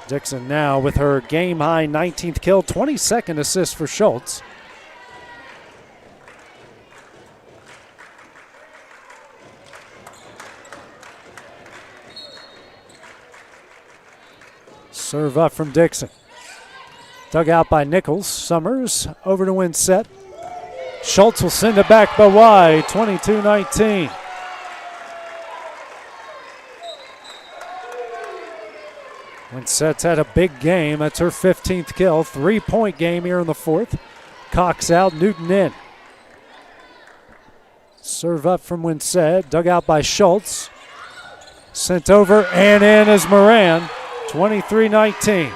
Speaker 15: Dixon now with her game-high 19th kill, 22nd assist for Schultz. Serve up from Dixon. Dug out by Nichols. Summers over to Winsett. Schultz will send it back but wide, 22-19. Winsett's had a big game. That's her 15th kill. 3-point game here in the fourth. Cox out, Newton in. Serve up from Winsett. Dug out by Schultz. Sent over and in is Moran. 23-19.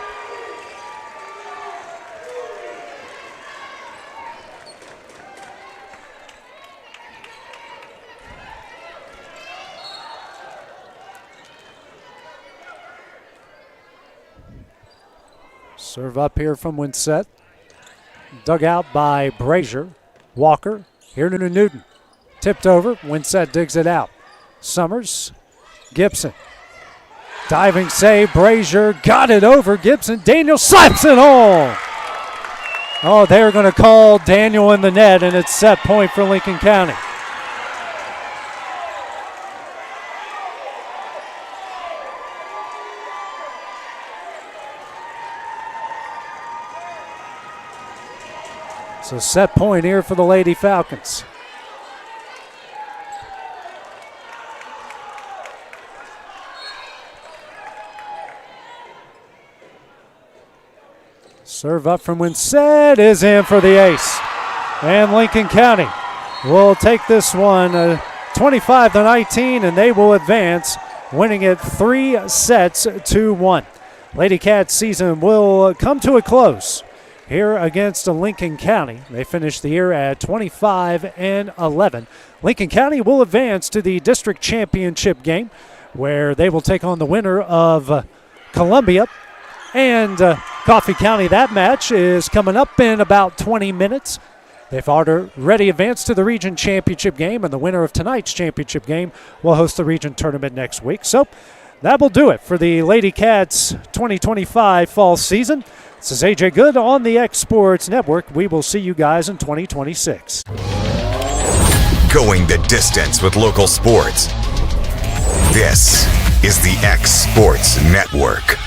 Speaker 15: Serve up here from Winsett. Dug out by Brazier. Walker. Here to Newton. Tipped over. Winsett digs it out. Summers. Gibson. Diving save. Brazier got it over. Gibson. Daniel slaps it home. Oh, they're going to call Daniel in the net, and it's set point for Lincoln County. So set point here for the Lady Falcons. Serve up from Winsett is in for the ace. And Lincoln County will take this one 25-19, and they will advance, winning it 3-1. Lady Cats season will come to a close here against Lincoln County. They finished the year at 25-11. Lincoln County will advance to the district championship game, where they will take on the winner of Columbia and Coffee County. That match is coming up in about 20 minutes. They've already advanced to the region championship game, and the winner of tonight's championship game will host the region tournament next week. So that will do it for the Lady Cats 2025 fall season. This is AJ Good on the X Sports Network. We will see you guys in 2026.
Speaker 1: Going the distance with local sports. This is the X Sports Network.